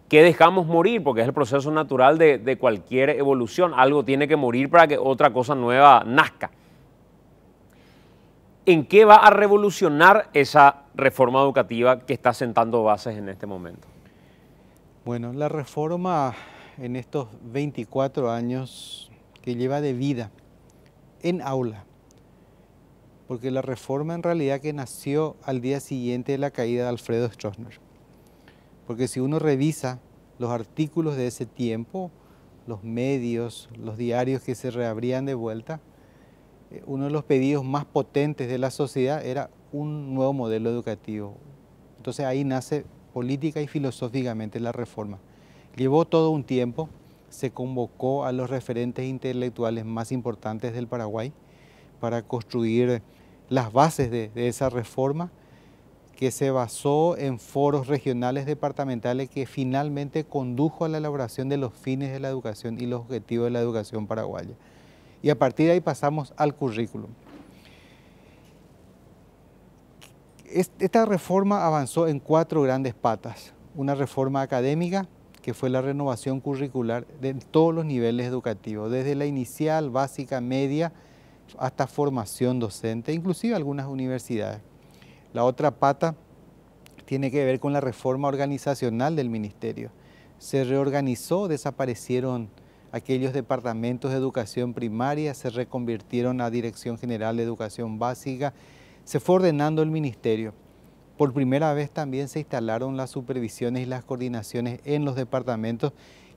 ¿Qué dejamos morir? Porque es el proceso natural de cualquier evolución. Algo tiene que morir para que otra cosa nueva nazca. ¿En qué va a revolucionar esa reforma educativa que está sentando bases en este momento? Bueno, la reforma en estos 24 años que lleva de vida en aula, porque la reforma en realidad que nació al día siguiente de la caída de Alfredo Stroessner. Porque si uno revisa los artículos de ese tiempo, los medios, los diarios que se reabrían de vuelta, uno de los pedidos más potentes de la sociedad era un nuevo modelo educativo. Entonces ahí nace política y filosóficamente la reforma. Llevó todo un tiempo, se convocó a los referentes intelectuales más importantes del Paraguay para construir las bases de esa reforma, que se basó en foros regionales departamentales que finalmente condujo a la elaboración de los fines de la educación y los objetivos de la educación paraguaya. Y a partir de ahí pasamos al currículum. Esta reforma avanzó en 4 grandes patas. Una reforma académica, que fue la renovación curricular de todos los niveles educativos, desde la inicial, básica, media, hasta formación docente, inclusive algunas universidades. La otra pata tiene que ver con la reforma organizacional del ministerio. Se reorganizó, desaparecieron aquellos departamentos de educación primaria, se reconvirtieron a Dirección General de Educación Básica, se fue ordenando el ministerio. Por primera vez también se instalaron las supervisiones y las coordinaciones en los departamentos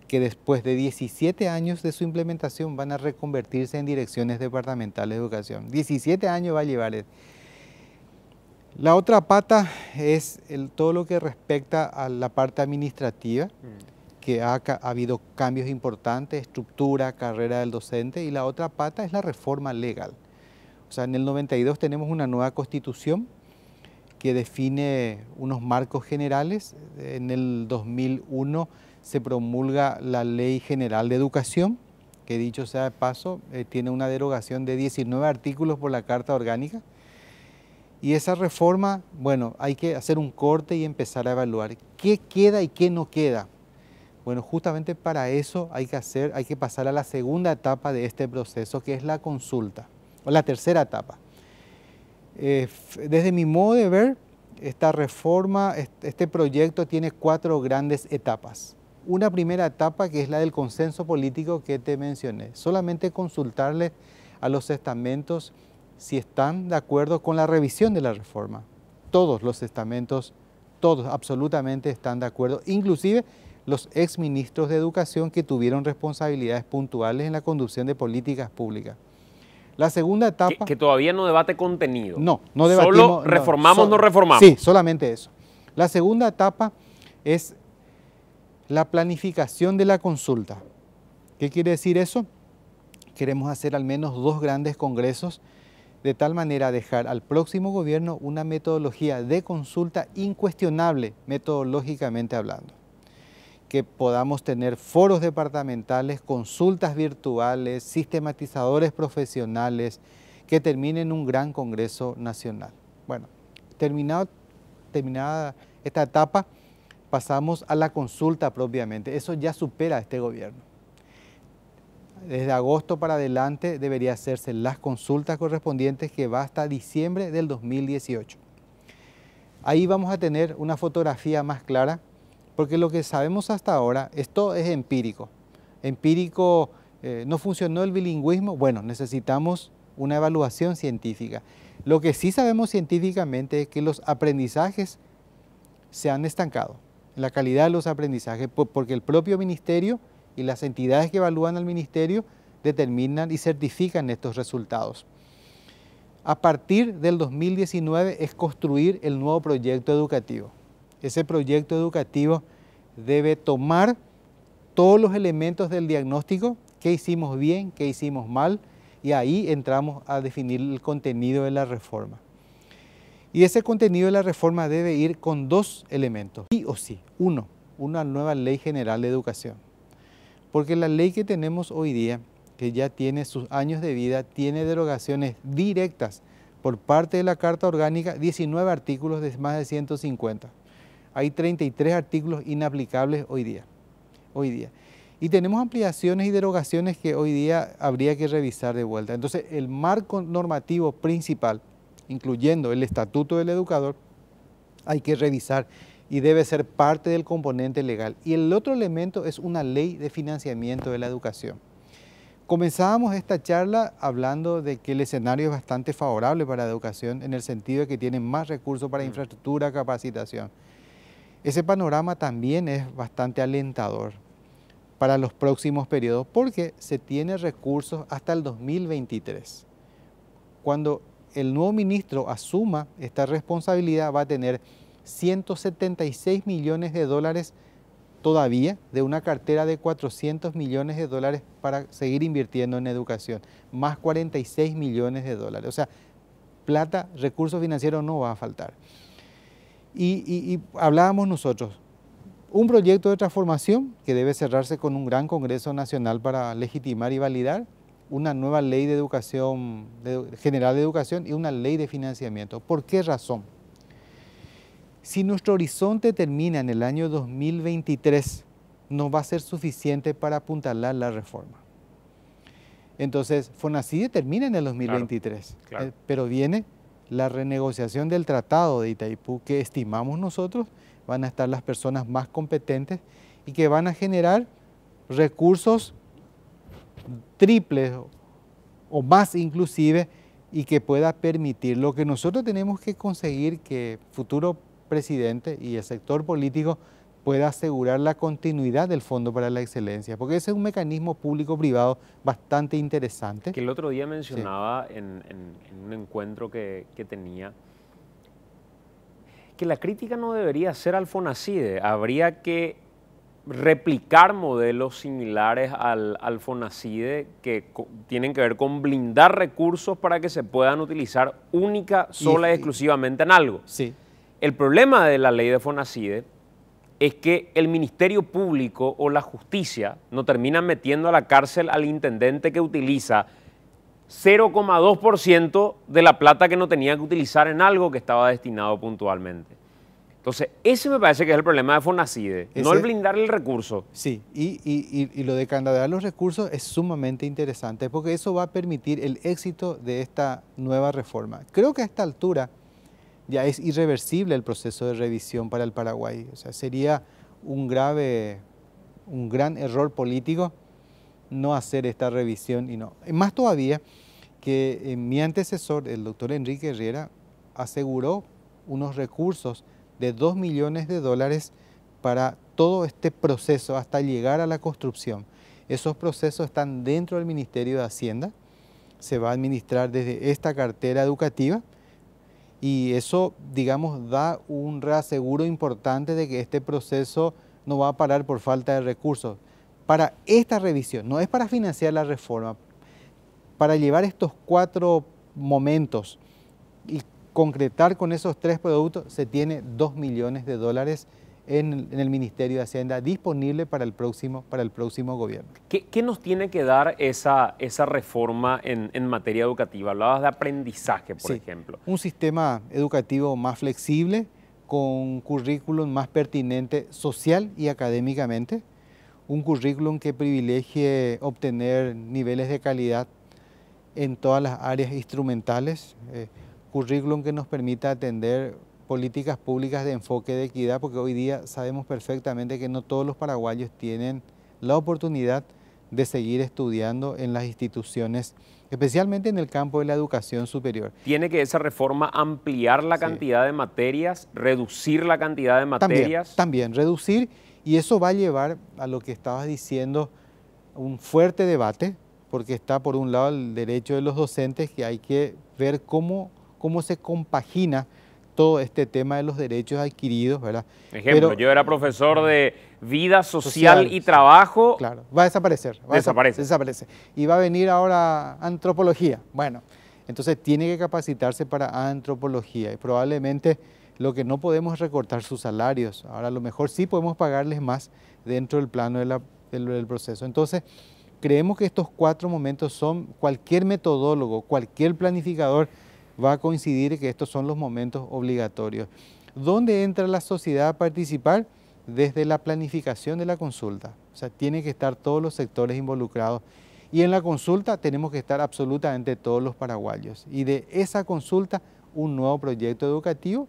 que después de 17 años de su implementación van a reconvertirse en direcciones departamentales de educación. 17 años va a llevar. La otra pata es todo lo que respecta a la parte administrativa. que ha habido cambios importantes, estructura, carrera del docente, y la otra pata es la reforma legal. O sea, en el 92 tenemos una nueva constitución que define unos marcos generales. En el 2001 se promulga la Ley General de Educación, que dicho sea de paso, tiene una derogación de 19 artículos por la Carta Orgánica. Y esa reforma, bueno, hay que hacer un corte y empezar a evaluar qué queda y qué no queda. Bueno, justamente para eso hay que pasar a la segunda etapa de este proceso, que es la consulta, o la tercera etapa. Desde mi modo de ver, esta reforma, este proyecto tiene 4 grandes etapas. Una primera etapa que es la del consenso político que te mencioné. Solamente consultarle a los estamentos si están de acuerdo con la revisión de la reforma. Todos los estamentos, todos absolutamente están de acuerdo, inclusive los exministros de Educación que tuvieron responsabilidades puntuales en la conducción de políticas públicas. La segunda etapa... Que todavía no debate contenido. No debatimos. Solo reformamos, no reformamos. Sí, solamente eso. La segunda etapa es la planificación de la consulta. ¿Qué quiere decir eso? Queremos hacer al menos 2 grandes congresos, de tal manera dejar al próximo gobierno una metodología de consulta incuestionable, metodológicamente hablando. Que podamos tener foros departamentales, consultas virtuales, sistematizadores profesionales, que terminen un gran congreso nacional. Bueno, terminada esta etapa, pasamos a la consulta propiamente. Eso ya supera a este gobierno. Desde agosto para adelante debería hacerse las consultas correspondientes, que va hasta diciembre del 2018. Ahí vamos a tener una fotografía más clara, porque lo que sabemos hasta ahora, esto es empírico. Empírico, ¿no funcionó el bilingüismo? Bueno, necesitamos una evaluación científica. Lo que sí sabemos científicamente es que los aprendizajes se han estancado, la calidad de los aprendizajes, porque el propio ministerio y las entidades que evalúan al ministerio determinan y certifican estos resultados. A partir del 2019 es construir el nuevo proyecto educativo. Ese proyecto educativo debe tomar todos los elementos del diagnóstico, qué hicimos bien, qué hicimos mal, y ahí entramos a definir el contenido de la reforma. Y ese contenido de la reforma debe ir con 2 elementos, sí o sí. Uno, una nueva Ley General de Educación. Porque la ley que tenemos hoy día, que ya tiene sus años de vida, tiene derogaciones directas por parte de la Carta Orgánica, 19 artículos de más de 150. Hay 33 artículos inaplicables hoy día. Y tenemos ampliaciones y derogaciones que hoy día habría que revisar de vuelta. Entonces, el marco normativo principal, incluyendo el Estatuto del Educador, hay que revisar y debe ser parte del componente legal. Y el otro elemento es una ley de financiamiento de la educación. Comenzábamos esta charla hablando de que el escenario es bastante favorable para la educación, en el sentido de que tienen más recursos para infraestructura, capacitación. Ese panorama también es bastante alentador para los próximos periodos, porque se tiene recursos hasta el 2023. Cuando el nuevo ministro asuma esta responsabilidad, va a tener 176 millones de dólares todavía de una cartera de 400 millones de dólares para seguir invirtiendo en educación, más 46 millones de dólares. O sea, plata, recursos financieros no va a faltar. Y hablábamos nosotros, un proyecto de transformación que debe cerrarse con un gran Congreso Nacional para legitimar y validar, una nueva ley de educación, general de educación, y una ley de financiamiento. ¿Por qué razón? Si nuestro horizonte termina en el año 2023, no va a ser suficiente para apuntalar la reforma. Entonces, FONACYDE termina en el 2023, claro. Pero viene la renegociación del Tratado de Itaipú, que estimamos nosotros van a estar las personas más competentes y que van a generar recursos triples o más inclusive, y que pueda permitir. Lo que nosotros tenemos que conseguir, que futuro presidente y el sector político pueda asegurar la continuidad del Fondo para la Excelencia, porque ese es un mecanismo público-privado bastante interesante. Que el otro día mencionaba en un encuentro que tenía, que la crítica no debería ser al FONACYDE, habría que replicar modelos similares al FONACIDE que tienen que ver con blindar recursos para que se puedan utilizar única, sola y exclusivamente en algo. Sí. El problema de la ley de FONACIDE es que el Ministerio Público o la justicia no terminan metiendo a la cárcel al intendente que utiliza 0,2% de la plata que no tenía que utilizar en algo que estaba destinado puntualmente. Entonces, ese me parece que es el problema de FONACIDE, no el blindar el recurso. Sí, y lo de candadear los recursos es sumamente interesante porque eso va a permitir el éxito de esta nueva reforma. Creo que a esta altura ya es irreversible el proceso de revisión para el Paraguay. O sea, sería un gran error político no hacer esta revisión y no. Más todavía que mi antecesor, el doctor Enrique Herrera, aseguró unos recursos de $2 millones para todo este proceso hasta llegar a la construcción. Esos procesos están dentro del Ministerio de Hacienda, se va a administrar desde esta cartera educativa y eso, digamos, da un reaseguro importante de que este proceso no va a parar por falta de recursos. Para esta revisión, no es para financiar la reforma, para llevar estos 4 momentos y concretar con esos 3 productos, se tiene $2 millones en el Ministerio de Hacienda disponible para el próximo gobierno. ¿Qué nos tiene que dar esa reforma en materia educativa? Hablabas de aprendizaje, por ejemplo. Un sistema educativo más flexible, con currículum más pertinente social y académicamente, un currículum que privilegie obtener niveles de calidad en todas las áreas instrumentales, currículum que nos permita atender políticas públicas de enfoque de equidad, porque hoy día sabemos perfectamente que no todos los paraguayos tienen la oportunidad de seguir estudiando en las instituciones, especialmente en el campo de la educación superior. ¿Tiene que esa reforma ampliar la cantidad de materias, reducir la cantidad de materias? También reducir, y eso va a llevar a lo que estabas diciendo, un fuerte debate, porque está por un lado el derecho de los docentes, que hay que ver cómo se compagina todo este tema de los derechos adquiridos, ¿verdad? Ejemplo, yo era profesor de vida social y trabajo. Claro, va a desaparecer. Desaparece. Y va a venir ahora antropología. Bueno, entonces tiene que capacitarse para antropología y probablemente lo que no podemos es recortar sus salarios. Ahora a lo mejor sí podemos pagarles más dentro del plano del proceso. Entonces, creemos que estos 4 momentos son, cualquier metodólogo, cualquier planificador va a coincidir que estos son los momentos obligatorios. ¿Dónde entra la sociedad a participar? Desde la planificación de la consulta. O sea, tienen que estar todos los sectores involucrados. Y en la consulta tenemos que estar absolutamente todos los paraguayos. Y de esa consulta, un nuevo proyecto educativo,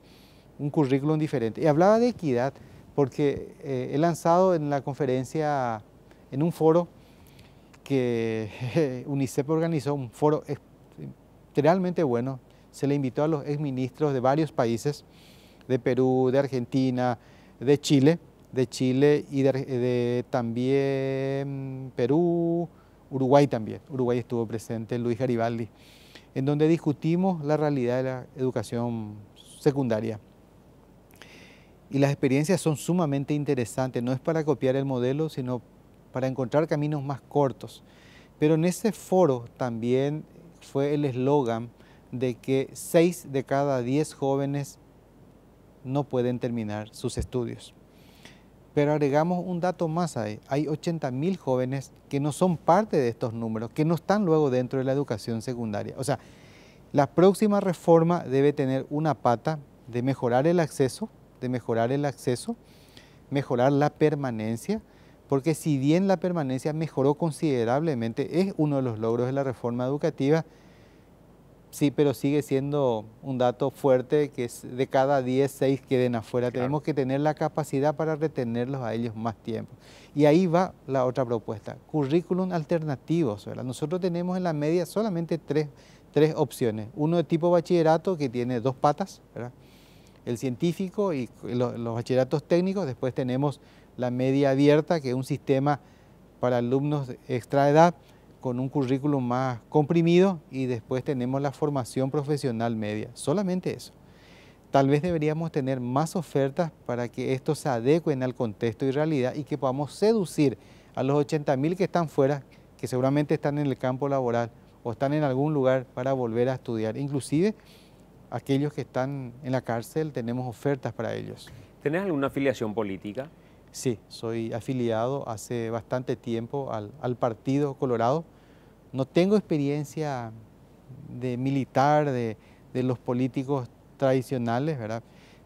un currículum diferente. Y hablaba de equidad porque he lanzado en la conferencia, en un foro que UNICEF organizó, un foro realmente bueno. Se le invitó a los exministros de varios países, de Perú, de Argentina, de Chile y de también Perú, Uruguay también. Uruguay estuvo presente, Luis Garibaldi, en donde discutimos la realidad de la educación secundaria. Y las experiencias son sumamente interesantes, no es para copiar el modelo, sino para encontrar caminos más cortos. Pero en ese foro también fue el eslogan de que 6 de cada 10 jóvenes no pueden terminar sus estudios. Pero agregamos un dato más ahí, hay 80.000 jóvenes que no son parte de estos números, que no están luego dentro de la educación secundaria. O sea, la próxima reforma debe tener una pata de mejorar el acceso, mejorar la permanencia, porque si bien la permanencia mejoró considerablemente, es uno de los logros de la reforma educativa. Sí, pero sigue siendo un dato fuerte que es de cada 10, 6 queden afuera. Claro. Tenemos que tener la capacidad para retenerlos a ellos más tiempo. Y ahí va la otra propuesta, currículum alternativos, ¿verdad? Nosotros tenemos en la media solamente tres opciones. Uno de tipo bachillerato que tiene 2 patas, ¿verdad? El científico y los bachilleratos técnicos. Después tenemos la media abierta, que es un sistema para alumnos de extra edad, con un currículum más comprimido, y después tenemos la formación profesional media, solamente eso. Tal vez deberíamos tener más ofertas para que estos se adecuen al contexto y realidad y que podamos seducir a los 80.000 que están fuera, que seguramente están en el campo laboral o están en algún lugar para volver a estudiar. Inclusive aquellos que están en la cárcel, tenemos ofertas para ellos. ¿Tenés alguna afiliación política? Sí, soy afiliado hace bastante tiempo al Partido Colorado. No tengo experiencia de militar, de los políticos tradicionales, ¿verdad?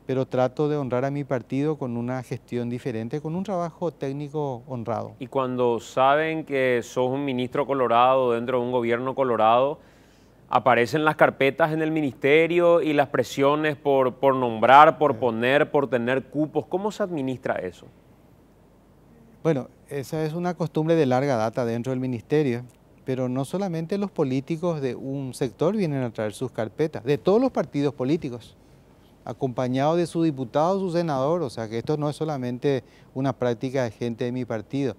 Pero trato de honrar a mi partido con una gestión diferente, con un trabajo técnico honrado. Y cuando saben que sos un ministro colorado dentro de un gobierno colorado, aparecen las carpetas en el ministerio y las presiones por nombrar, por poner, por tener cupos. ¿Cómo se administra eso? Bueno, esa es una costumbre de larga data dentro del ministerio, pero no solamente los políticos de un sector vienen a traer sus carpetas, de todos los partidos políticos, acompañados de su diputado, su senador, o sea que esto no es solamente una práctica de gente de mi partido.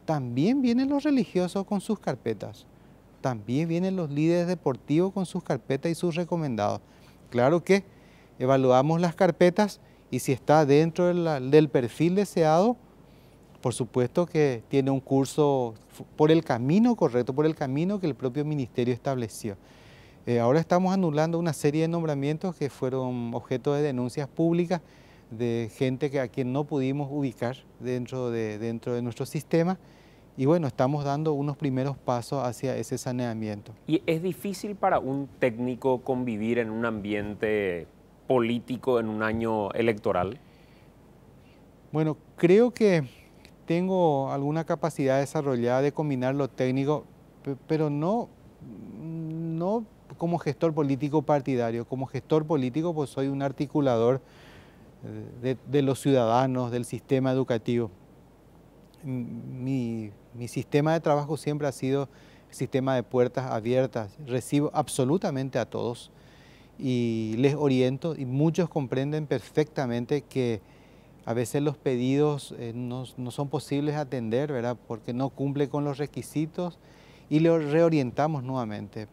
También vienen los religiosos con sus carpetas, también vienen los líderes deportivos con sus carpetas y sus recomendados. Claro que evaluamos las carpetas y si está dentro del perfil deseado, por supuesto que tiene un curso por el camino correcto, por el camino que el propio ministerio estableció. Ahora estamos anulando una serie de nombramientos que fueron objeto de denuncias públicas de gente a quien no pudimos ubicar dentro de nuestro sistema. Y bueno, estamos dando unos primeros pasos hacia ese saneamiento. ¿Y es difícil para un técnico convivir en un ambiente político en un año electoral? Bueno, creo que tengo alguna capacidad desarrollada de combinar lo técnico, pero no como gestor político partidario. Como gestor político, pues soy un articulador de los ciudadanos, del sistema educativo. Mi sistema de trabajo siempre ha sido el sistema de puertas abiertas. Recibo absolutamente a todos y les oriento, y muchos comprenden perfectamente que a veces los pedidos no son posibles atender, ¿verdad? Porque no cumple con los requisitos y los reorientamos nuevamente.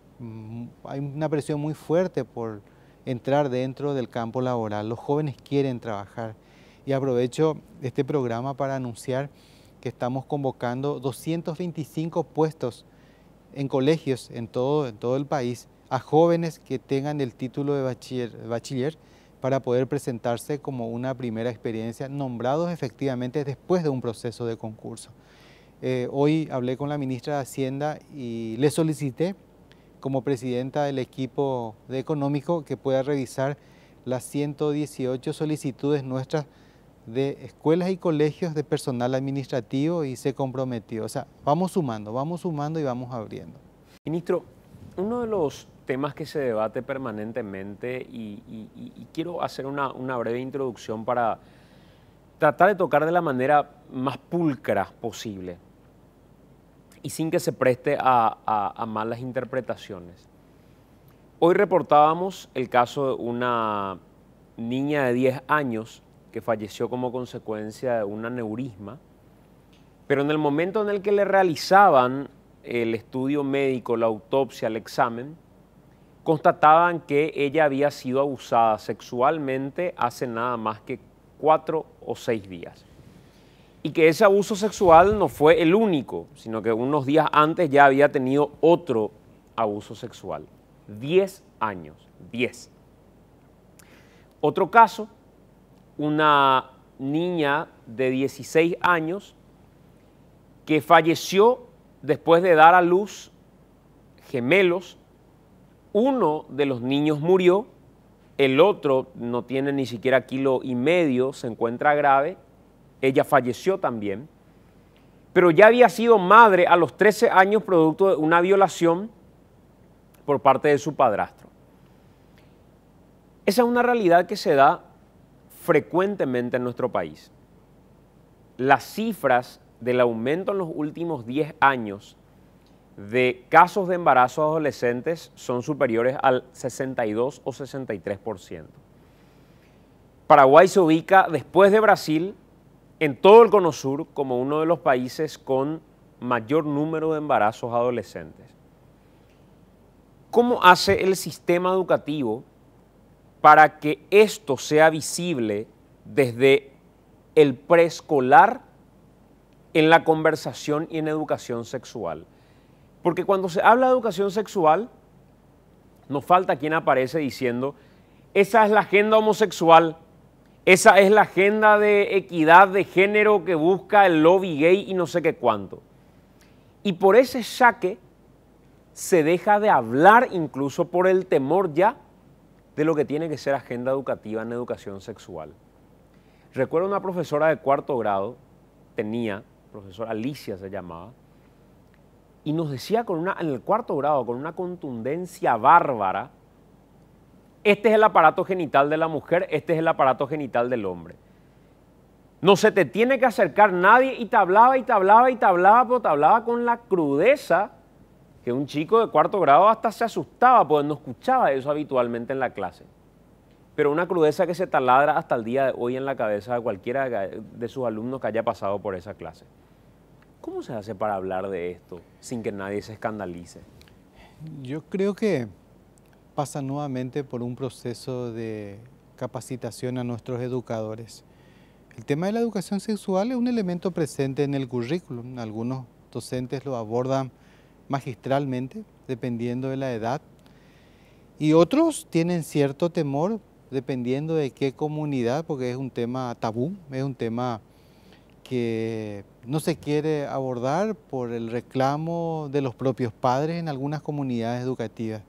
Hay una presión muy fuerte por entrar dentro del campo laboral. Los jóvenes quieren trabajar y aprovecho este programa para anunciar que estamos convocando 225 puestos en colegios en todo el país a jóvenes que tengan el título de bachiller para poder presentarse como una primera experiencia, nombrados efectivamente después de un proceso de concurso. Hoy hablé con la ministra de Hacienda y le solicité como presidenta del equipo de económico que pueda revisar las 118 solicitudes nuestras de escuelas y colegios de personal administrativo y se comprometió. O sea, vamos sumando y vamos abriendo. Ministro, uno de los temas que se debate permanentemente y quiero hacer una breve introducción para tratar de tocar de la manera más pulcra posible y sin que se preste a malas interpretaciones. Hoy reportábamos el caso de una niña de 10 años que falleció como consecuencia de un aneurisma, pero en el momento en el que le realizaban el estudio médico, la autopsia, el examen, constataban que ella había sido abusada sexualmente hace nada más que 4 o 6 días. Y que ese abuso sexual no fue el único, sino que unos días antes ya había tenido otro abuso sexual. 10 años, 10. Otro caso, una niña de 16 años que falleció después de dar a luz gemelos. Uno de los niños murió, el otro no tiene ni siquiera 1,5 kilos, se encuentra grave, ella falleció también, pero ya había sido madre a los 13 años producto de una violación por parte de su padrastro. Esa es una realidad que se da frecuentemente en nuestro país. Las cifras del aumento en los últimos 10 años de casos de embarazo adolescentes son superiores al 62 o 63%. Paraguay se ubica después de Brasil en todo el Cono Sur como uno de los países con mayor número de embarazos adolescentes. ¿Cómo hace el sistema educativo para que esto sea visible desde el preescolar en la conversación y en educación sexual? Porque cuando se habla de educación sexual, no falta quien aparece diciendo, esa es la agenda homosexual, esa es la agenda de equidad de género que busca el lobby gay y no sé qué cuánto. Y por ese saque se deja de hablar, incluso por el temor ya, de lo que tiene que ser agenda educativa en educación sexual. Recuerdo una profesora de cuarto grado, profesora Alicia se llamaba, y nos decía en el cuarto grado, con una contundencia bárbara, este es el aparato genital de la mujer, este es el aparato genital del hombre. No se te tiene que acercar nadie, y te hablaba, y te hablaba, y te hablaba, pero te hablaba con la crudeza que un chico de cuarto grado hasta se asustaba, porque no escuchaba eso habitualmente en la clase. Pero una crudeza que se taladra hasta el día de hoy en la cabeza de cualquiera de sus alumnos que haya pasado por esa clase. ¿Cómo se hace para hablar de esto sin que nadie se escandalice? Yo creo que pasa nuevamente por un proceso de capacitación a nuestros educadores. El tema de la educación sexual es un elemento presente en el currículum. Algunos docentes lo abordan magistralmente, dependiendo de la edad, y otros tienen cierto temor, dependiendo de qué comunidad, porque es un tema tabú, es un tema que no se quiere abordar por el reclamo de los propios padres en algunas comunidades educativas.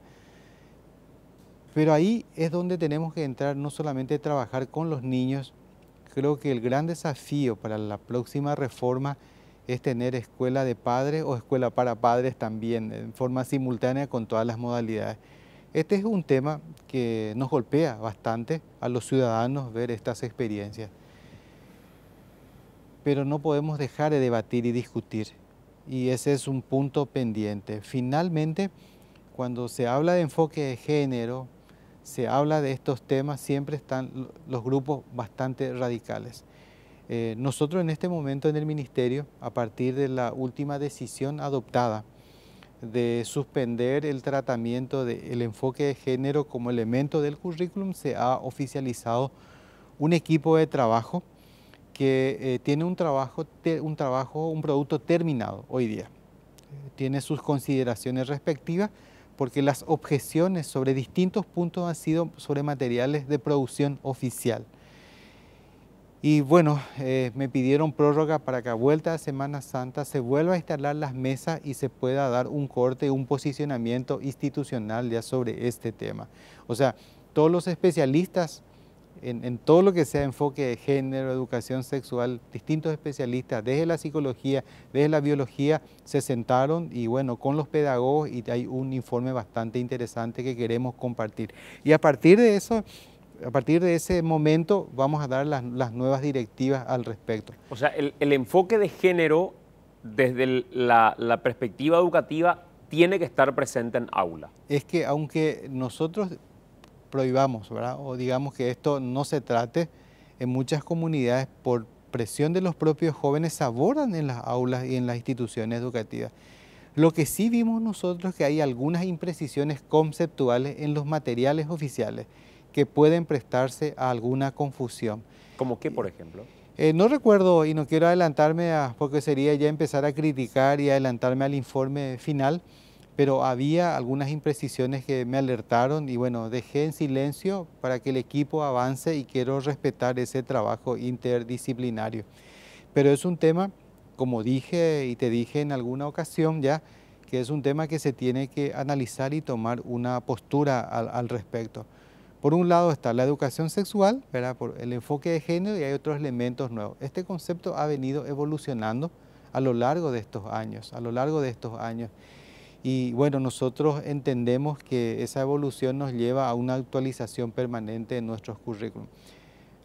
Pero ahí es donde tenemos que entrar, no solamente trabajar con los niños. Creo que el gran desafío para la próxima reforma es tener escuela de padres o escuela para padres también, en forma simultánea con todas las modalidades. Este es un tema que nos golpea bastante a los ciudadanos ver estas experiencias. Pero no podemos dejar de debatir y discutir, y ese es un punto pendiente. Finalmente, cuando se habla de enfoque de género, se habla de estos temas, siempre están los grupos bastante radicales. Nosotros en este momento en el Ministerio, a partir de la última decisión adoptada de suspender el tratamiento del enfoque de género como elemento del currículum, se ha oficializado un equipo de trabajo que tiene un producto terminado hoy día. Tiene sus consideraciones respectivas, porque las objeciones sobre distintos puntos han sido sobre materiales de producción oficial. Y bueno, me pidieron prórroga para que a vuelta de Semana Santa se vuelva a instalar las mesas y se pueda dar un corte, un posicionamiento institucional ya sobre este tema. O sea, todos los especialistas en todo lo que sea enfoque de género, educación sexual, distintos especialistas desde la psicología, desde la biología, se sentaron y bueno, con los pedagogos, y hay un informe bastante interesante que queremos compartir. Y a partir de eso, a partir de ese momento, vamos a dar las nuevas directivas al respecto. O sea, el enfoque de género desde la perspectiva educativa tiene que estar presente en aula. Es que aunque nosotros prohibamos, ¿verdad?, o digamos que esto no se trate, en muchas comunidades por presión de los propios jóvenes se abordan en las aulas y en las instituciones educativas. Lo que sí vimos nosotros es que hay algunas imprecisiones conceptuales en los materiales oficiales que pueden prestarse a alguna confusión. ¿Cómo qué, por ejemplo? No recuerdo y no quiero adelantarme porque sería ya empezar a criticar y adelantarme al informe final, pero había algunas imprecisiones que me alertaron y bueno, dejé en silencio para que el equipo avance y quiero respetar ese trabajo interdisciplinario. Pero es un tema, como dije y te dije en alguna ocasión ya, que es un tema que se tiene que analizar y tomar una postura al respecto. Por un lado está la educación sexual, ¿verdad?, por el enfoque de género, y hay otros elementos nuevos. Este concepto ha venido evolucionando a lo largo de estos años, Y bueno, nosotros entendemos que esa evolución nos lleva a una actualización permanente de nuestros currículum.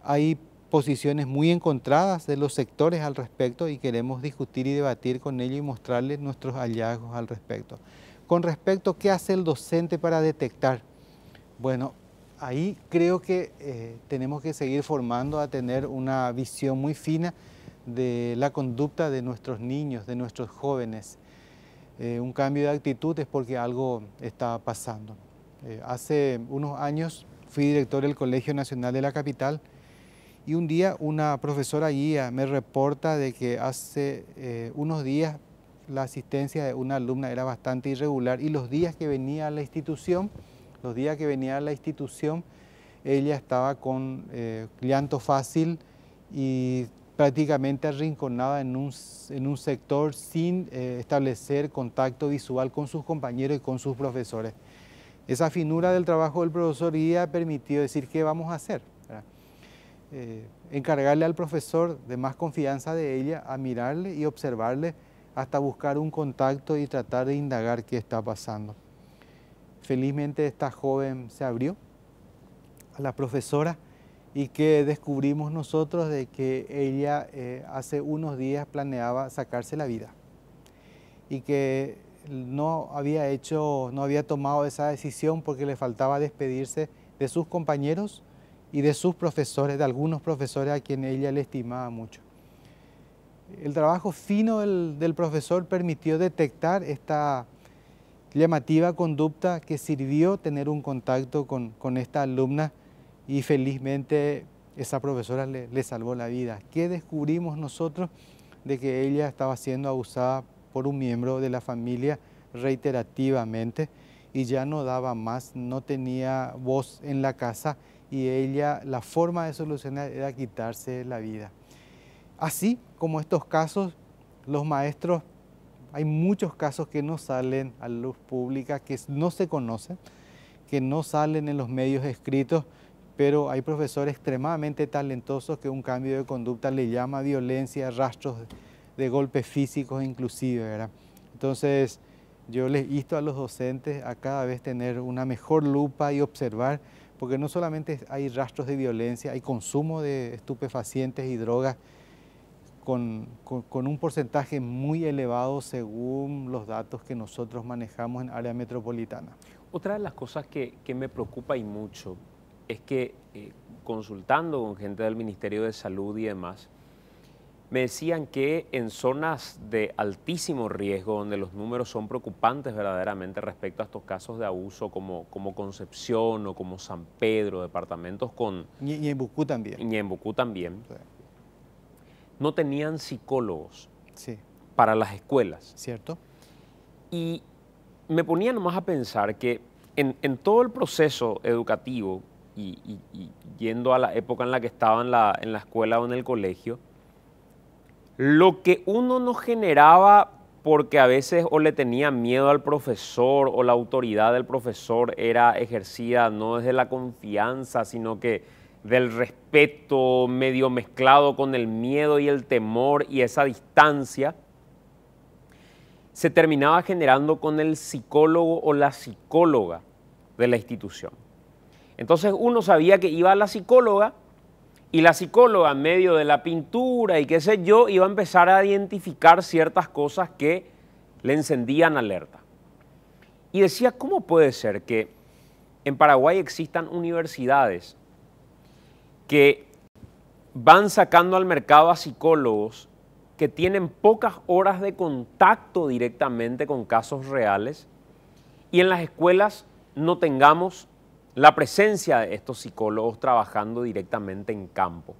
Hay posiciones muy encontradas de los sectores al respecto y queremos discutir y debatir con ellos y mostrarles nuestros hallazgos al respecto. Con respecto a qué hace el docente para detectar, bueno, ahí creo que tenemos que seguir formando a tener una visión muy fina de la conducta de nuestros niños, de nuestros jóvenes. Un cambio de actitud es porque algo está pasando. Hace unos años fui director del Colegio Nacional de la Capital y un día una profesora guía me reporta de que hace unos días la asistencia de una alumna era bastante irregular y los días que venía a la institución, ella estaba con llanto fácil y prácticamente arrinconada en un sector sin establecer contacto visual con sus compañeros y con sus profesores. Esa finura del trabajo del profesor guía permitió decir qué vamos a hacer. Encargarle al profesor de más confianza de ella a mirarle y observarle hasta buscar un contacto y tratar de indagar qué está pasando. Felizmente esta joven se abrió a la profesora y que descubrimos nosotros de que ella hace unos días planeaba sacarse la vida y que no había tomado esa decisión porque le faltaba despedirse de sus compañeros y de sus profesores, de algunos profesores a quienes ella le estimaba mucho. El trabajo fino del profesor permitió detectar esta llamativa conducta que sirvió tener un contacto con esta alumna y felizmente esa profesora le salvó la vida. ¿Qué descubrimos nosotros? De que ella estaba siendo abusada por un miembro de la familia reiterativamente y ya no daba más, no tenía voz en la casa y ella, la forma de solucionar era quitarse la vida. Así como estos casos, los maestros, hay muchos casos que no salen a la luz pública, que no se conocen, que no salen en los medios escritos, pero hay profesores extremadamente talentosos que un cambio de conducta le llama violencia, rastros de golpes físicos inclusive, ¿verdad? Entonces, yo les insto a los docentes a cada vez tener una mejor lupa y observar, porque no solamente hay rastros de violencia, hay consumo de estupefacientes y drogas con un porcentaje muy elevado según los datos que nosotros manejamos en área metropolitana. Otra de las cosas que me preocupa y mucho es que consultando con gente del Ministerio de Salud y demás, me decían que en zonas de altísimo riesgo, donde los números son preocupantes verdaderamente respecto a estos casos de abuso, como Concepción o como San Pedro, departamentos con... Y Ñeembucú también. Y Ñeembucú también. Sí. No tenían psicólogos sí. para las escuelas. ¿Cierto? Y me ponía nomás a pensar que en todo el proceso educativo y yendo a la época en la que estaba en la escuela o en el colegio, lo que uno no generaba porque a veces o le tenía miedo al profesor o la autoridad del profesor era ejercida no desde la confianza, sino que del respeto medio mezclado con el miedo y el temor y esa distancia, se terminaba generando con el psicólogo o la psicóloga de la institución. Entonces uno sabía que iba a la psicóloga y la psicóloga en medio de la pintura y qué sé yo, iba a empezar a identificar ciertas cosas que le encendían alerta. Y decía, ¿cómo puede ser que en Paraguay existan universidades que van sacando al mercado a psicólogos que tienen pocas horas de contacto directamente con casos reales y en las escuelas no tengamos la presencia de estos psicólogos trabajando directamente en campo?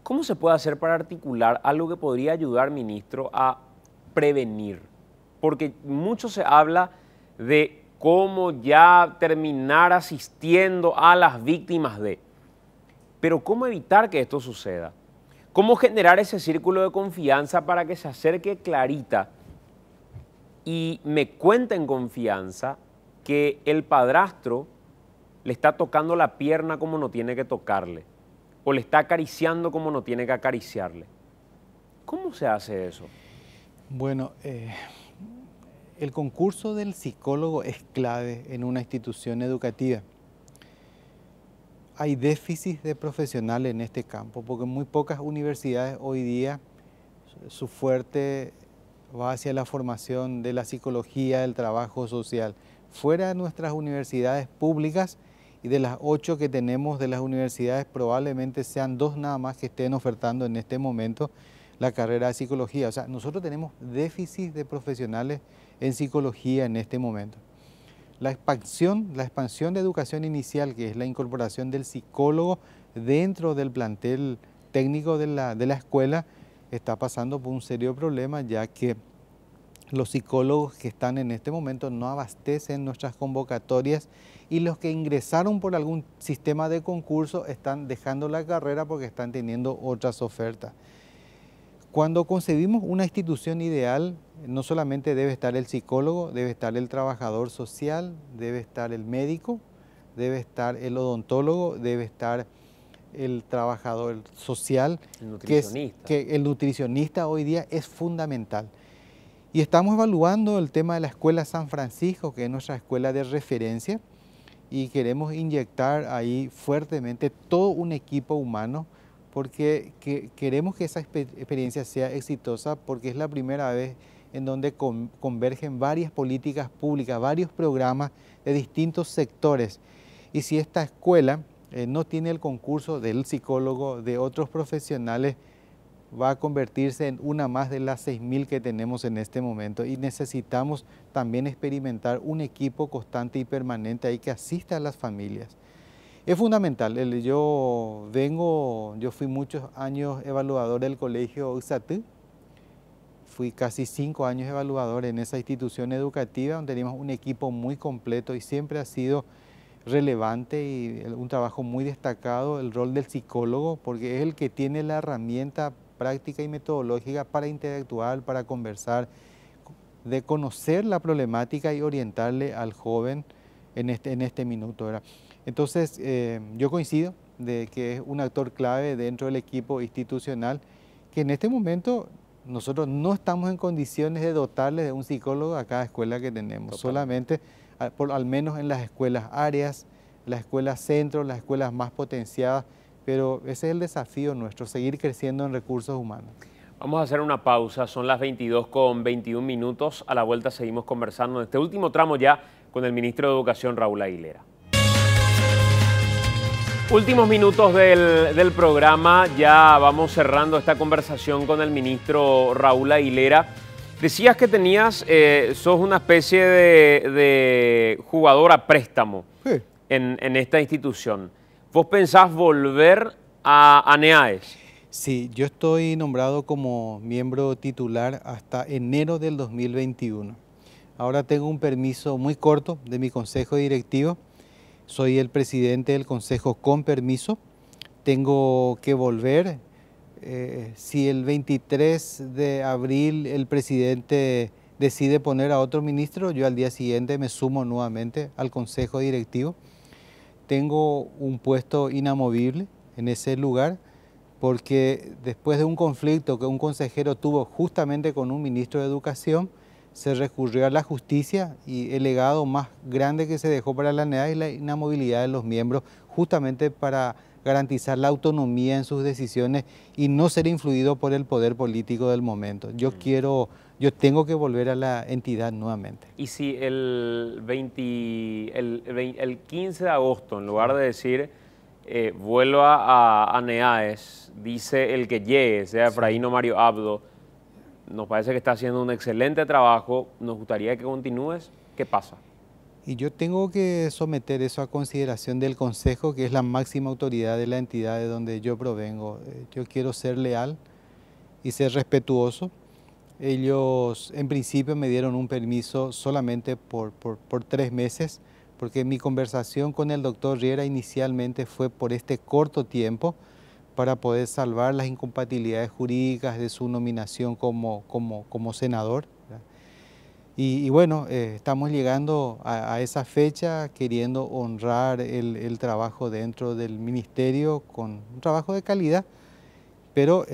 ¿Cómo se puede hacer para articular algo que podría ayudar, ministro, a prevenir? Porque mucho se habla de cómo ya terminar asistiendo a las víctimas de... Pero ¿cómo evitar que esto suceda? ¿Cómo generar ese círculo de confianza para que se acerque Clarita y me cuente en confianza que el padrastro le está tocando la pierna como no tiene que tocarle o le está acariciando como no tiene que acariciarle? ¿Cómo se hace eso? Bueno, el concurso del psicólogo es clave en una institución educativa. Hay déficit de profesionales en este campo porque muy pocas universidades hoy día su fuerte va hacia la formación de la psicología, del trabajo social. Fuera de nuestras universidades públicas y de las 8 que tenemos de las universidades, probablemente sean 2 nada más que estén ofertando en este momento la carrera de psicología. O sea, nosotros tenemos déficit de profesionales en psicología en este momento. la expansión de educación inicial, que es la incorporación del psicólogo dentro del plantel técnico de la escuela, está pasando por un serio problema, ya que los psicólogos que están en este momento no abastecen nuestras convocatorias y los que ingresaron por algún sistema de concurso están dejando la carrera porque están teniendo otras ofertas. Cuando concebimos una institución ideal, no solamente debe estar el psicólogo, debe estar el trabajador social, debe estar el médico, debe estar el odontólogo, debe estar el trabajador social, El nutricionista. que el nutricionista hoy día es fundamental. Y estamos evaluando el tema de la Escuela San Francisco, que es nuestra escuela de referencia, y queremos inyectar ahí fuertemente todo un equipo humano, porque queremos que esa experiencia sea exitosa, porque es la primera vez en donde convergen varias políticas públicas, varios programas de distintos sectores. Y si esta escuela no tiene el concurso del psicólogo, de otros profesionales, va a convertirse en una más de las 6.000 que tenemos en este momento, y necesitamos también experimentar un equipo constante y permanente ahí que asista a las familias. Es fundamental. Yo fui muchos años evaluador del colegio USAT, fui casi 5 años evaluador en esa institución educativa donde teníamos un equipo muy completo y siempre ha sido relevante y un trabajo muy destacado el rol del psicólogo, porque es el que tiene la herramienta práctica y metodológica para interactuar, para conversar, de conocer la problemática y orientarle al joven en este minuto, ¿verdad? Entonces, yo coincido de que es un actor clave dentro del equipo institucional, que en este momento nosotros no estamos en condiciones de dotarle de un psicólogo a cada escuela que tenemos. Totalmente. Solamente, al menos en las escuelas áreas, las escuelas centro, las escuelas más potenciadas, pero ese es el desafío nuestro, seguir creciendo en recursos humanos. Vamos a hacer una pausa, son las 22:21. A la vuelta seguimos conversando en este último tramo ya con el ministro de Educación, Raúl Aguilera. Últimos minutos del programa, ya vamos cerrando esta conversación con el ministro Raúl Aguilera. Decías que sos una especie de jugador a préstamo Sí. en esta institución. ¿Vos pensás volver a NEAES? Sí, yo estoy nombrado como miembro titular hasta enero del 2021. Ahora tengo un permiso muy corto de mi consejo directivo. Soy el presidente del consejo con permiso. Tengo que volver. Si el 23 de abril el presidente decide poner a otro ministro, yo al día siguiente me sumo nuevamente al consejo directivo. Tengo un puesto inamovible en ese lugar, porque después de un conflicto que un consejero tuvo justamente con un ministro de Educación, se recurrió a la justicia y el legado más grande que se dejó para la NEAES es la inamovilidad de los miembros, justamente para garantizar la autonomía en sus decisiones y no ser influido por el poder político del momento. Yo tengo que volver a la entidad nuevamente. Y si el 15 de agosto, en lugar de decir vuelva a NEAES, dice el que llegue, sea Efraín o Mario Abdo, nos parece que está haciendo un excelente trabajo, nos gustaría que continúes, ¿qué pasa? Y yo tengo que someter eso a consideración del Consejo, que es la máxima autoridad de la entidad de donde yo provengo. Yo quiero ser leal y ser respetuoso. Ellos en principio me dieron un permiso solamente por 3 meses, porque mi conversación con el doctor Riera inicialmente fue por este corto tiempo para poder salvar las incompatibilidades jurídicas de su nominación como senador. Y bueno, estamos llegando a esa fecha queriendo honrar el trabajo dentro del ministerio con un trabajo de calidad, pero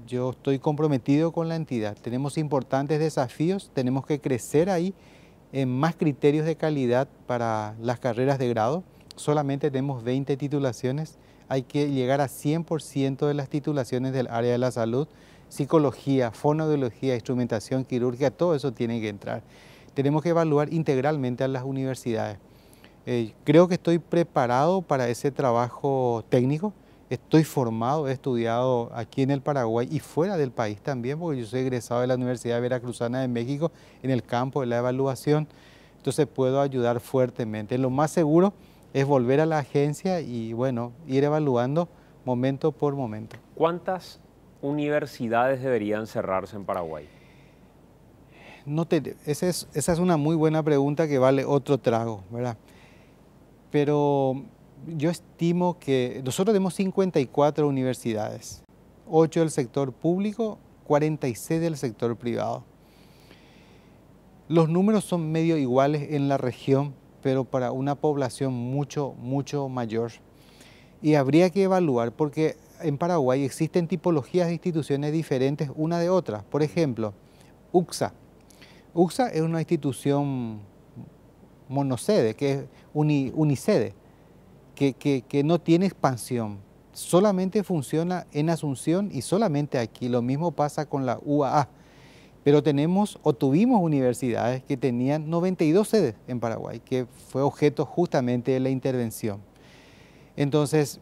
yo estoy comprometido con la entidad. Tenemos importantes desafíos, tenemos que crecer ahí en más criterios de calidad para las carreras de grado. Solamente tenemos 20 titulaciones, hay que llegar a 100% de las titulaciones del área de la salud. Psicología, fonoaudiología, instrumentación quirúrgica, todo eso tiene que entrar. Tenemos que evaluar integralmente a las universidades. Creo que estoy preparado para ese trabajo técnico. Estoy formado, he estudiado aquí en el Paraguay y fuera del país también, porque yo soy egresado de la Universidad Veracruzana de México en el campo de la evaluación. entonces puedo ayudar fuertemente. Lo más seguro es volver a la agencia y, bueno, ir evaluando momento por momento. ¿Cuántas universidades deberían cerrarse en Paraguay? Esa es una muy buena pregunta que vale otro trago, ¿verdad? Pero yo estimo que nosotros tenemos 54 universidades, 8 del sector público, 46 del sector privado. Los números son medio iguales en la región, pero para una población mucho mayor. Y habría que evaluar, porque en Paraguay existen tipologías de instituciones diferentes una de otra. Por ejemplo, UCSA. UCSA es una institución monosede, que es unisede, que no tiene expansión. Solamente funciona en Asunción y solamente aquí. Lo mismo pasa con la UAA. Pero tuvimos universidades que tenían 92 sedes en Paraguay, que fue objeto justamente de la intervención. Entonces,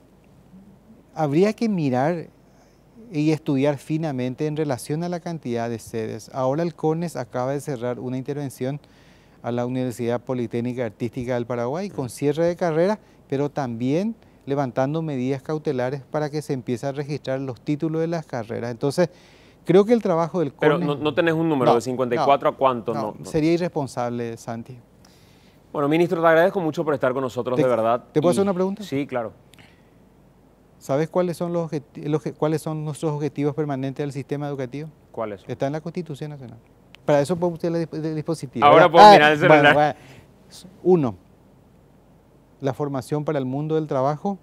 habría que mirar y estudiar finamente en relación a la cantidad de sedes. Ahora el CONES acaba de cerrar una intervención a la Universidad Politécnica Artística del Paraguay con cierre de carrera, pero también levantando medidas cautelares para que se empiece a registrar los títulos de las carreras. Entonces, creo que el trabajo del CONES... Pero no tenés un número, de 54 a cuánto. No, sería irresponsable, Santi. Bueno, ministro, te agradezco mucho por estar con nosotros, de verdad. ¿Te puedo hacer una pregunta? Sí, claro. ¿Sabes cuáles son nuestros objetivos permanentes del sistema educativo? ¿Cuáles? Está en la Constitución Nacional. Para eso puedo usar el dispositivo. Ahora puedo mirar el celular. Bueno. 1. La formación para el mundo del trabajo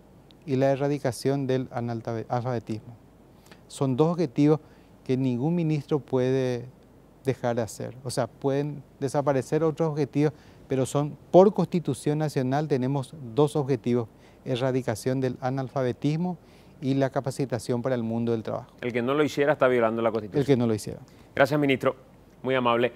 y la erradicación del analfabetismo. Son dos objetivos que ningún ministro puede dejar de hacer. O sea, pueden desaparecer otros objetivos, pero por Constitución Nacional tenemos dos objetivos: erradicación del analfabetismo y la capacitación para el mundo del trabajo. El que no lo hiciera está violando la Constitución. El que no lo hiciera. Gracias, ministro. Muy amable.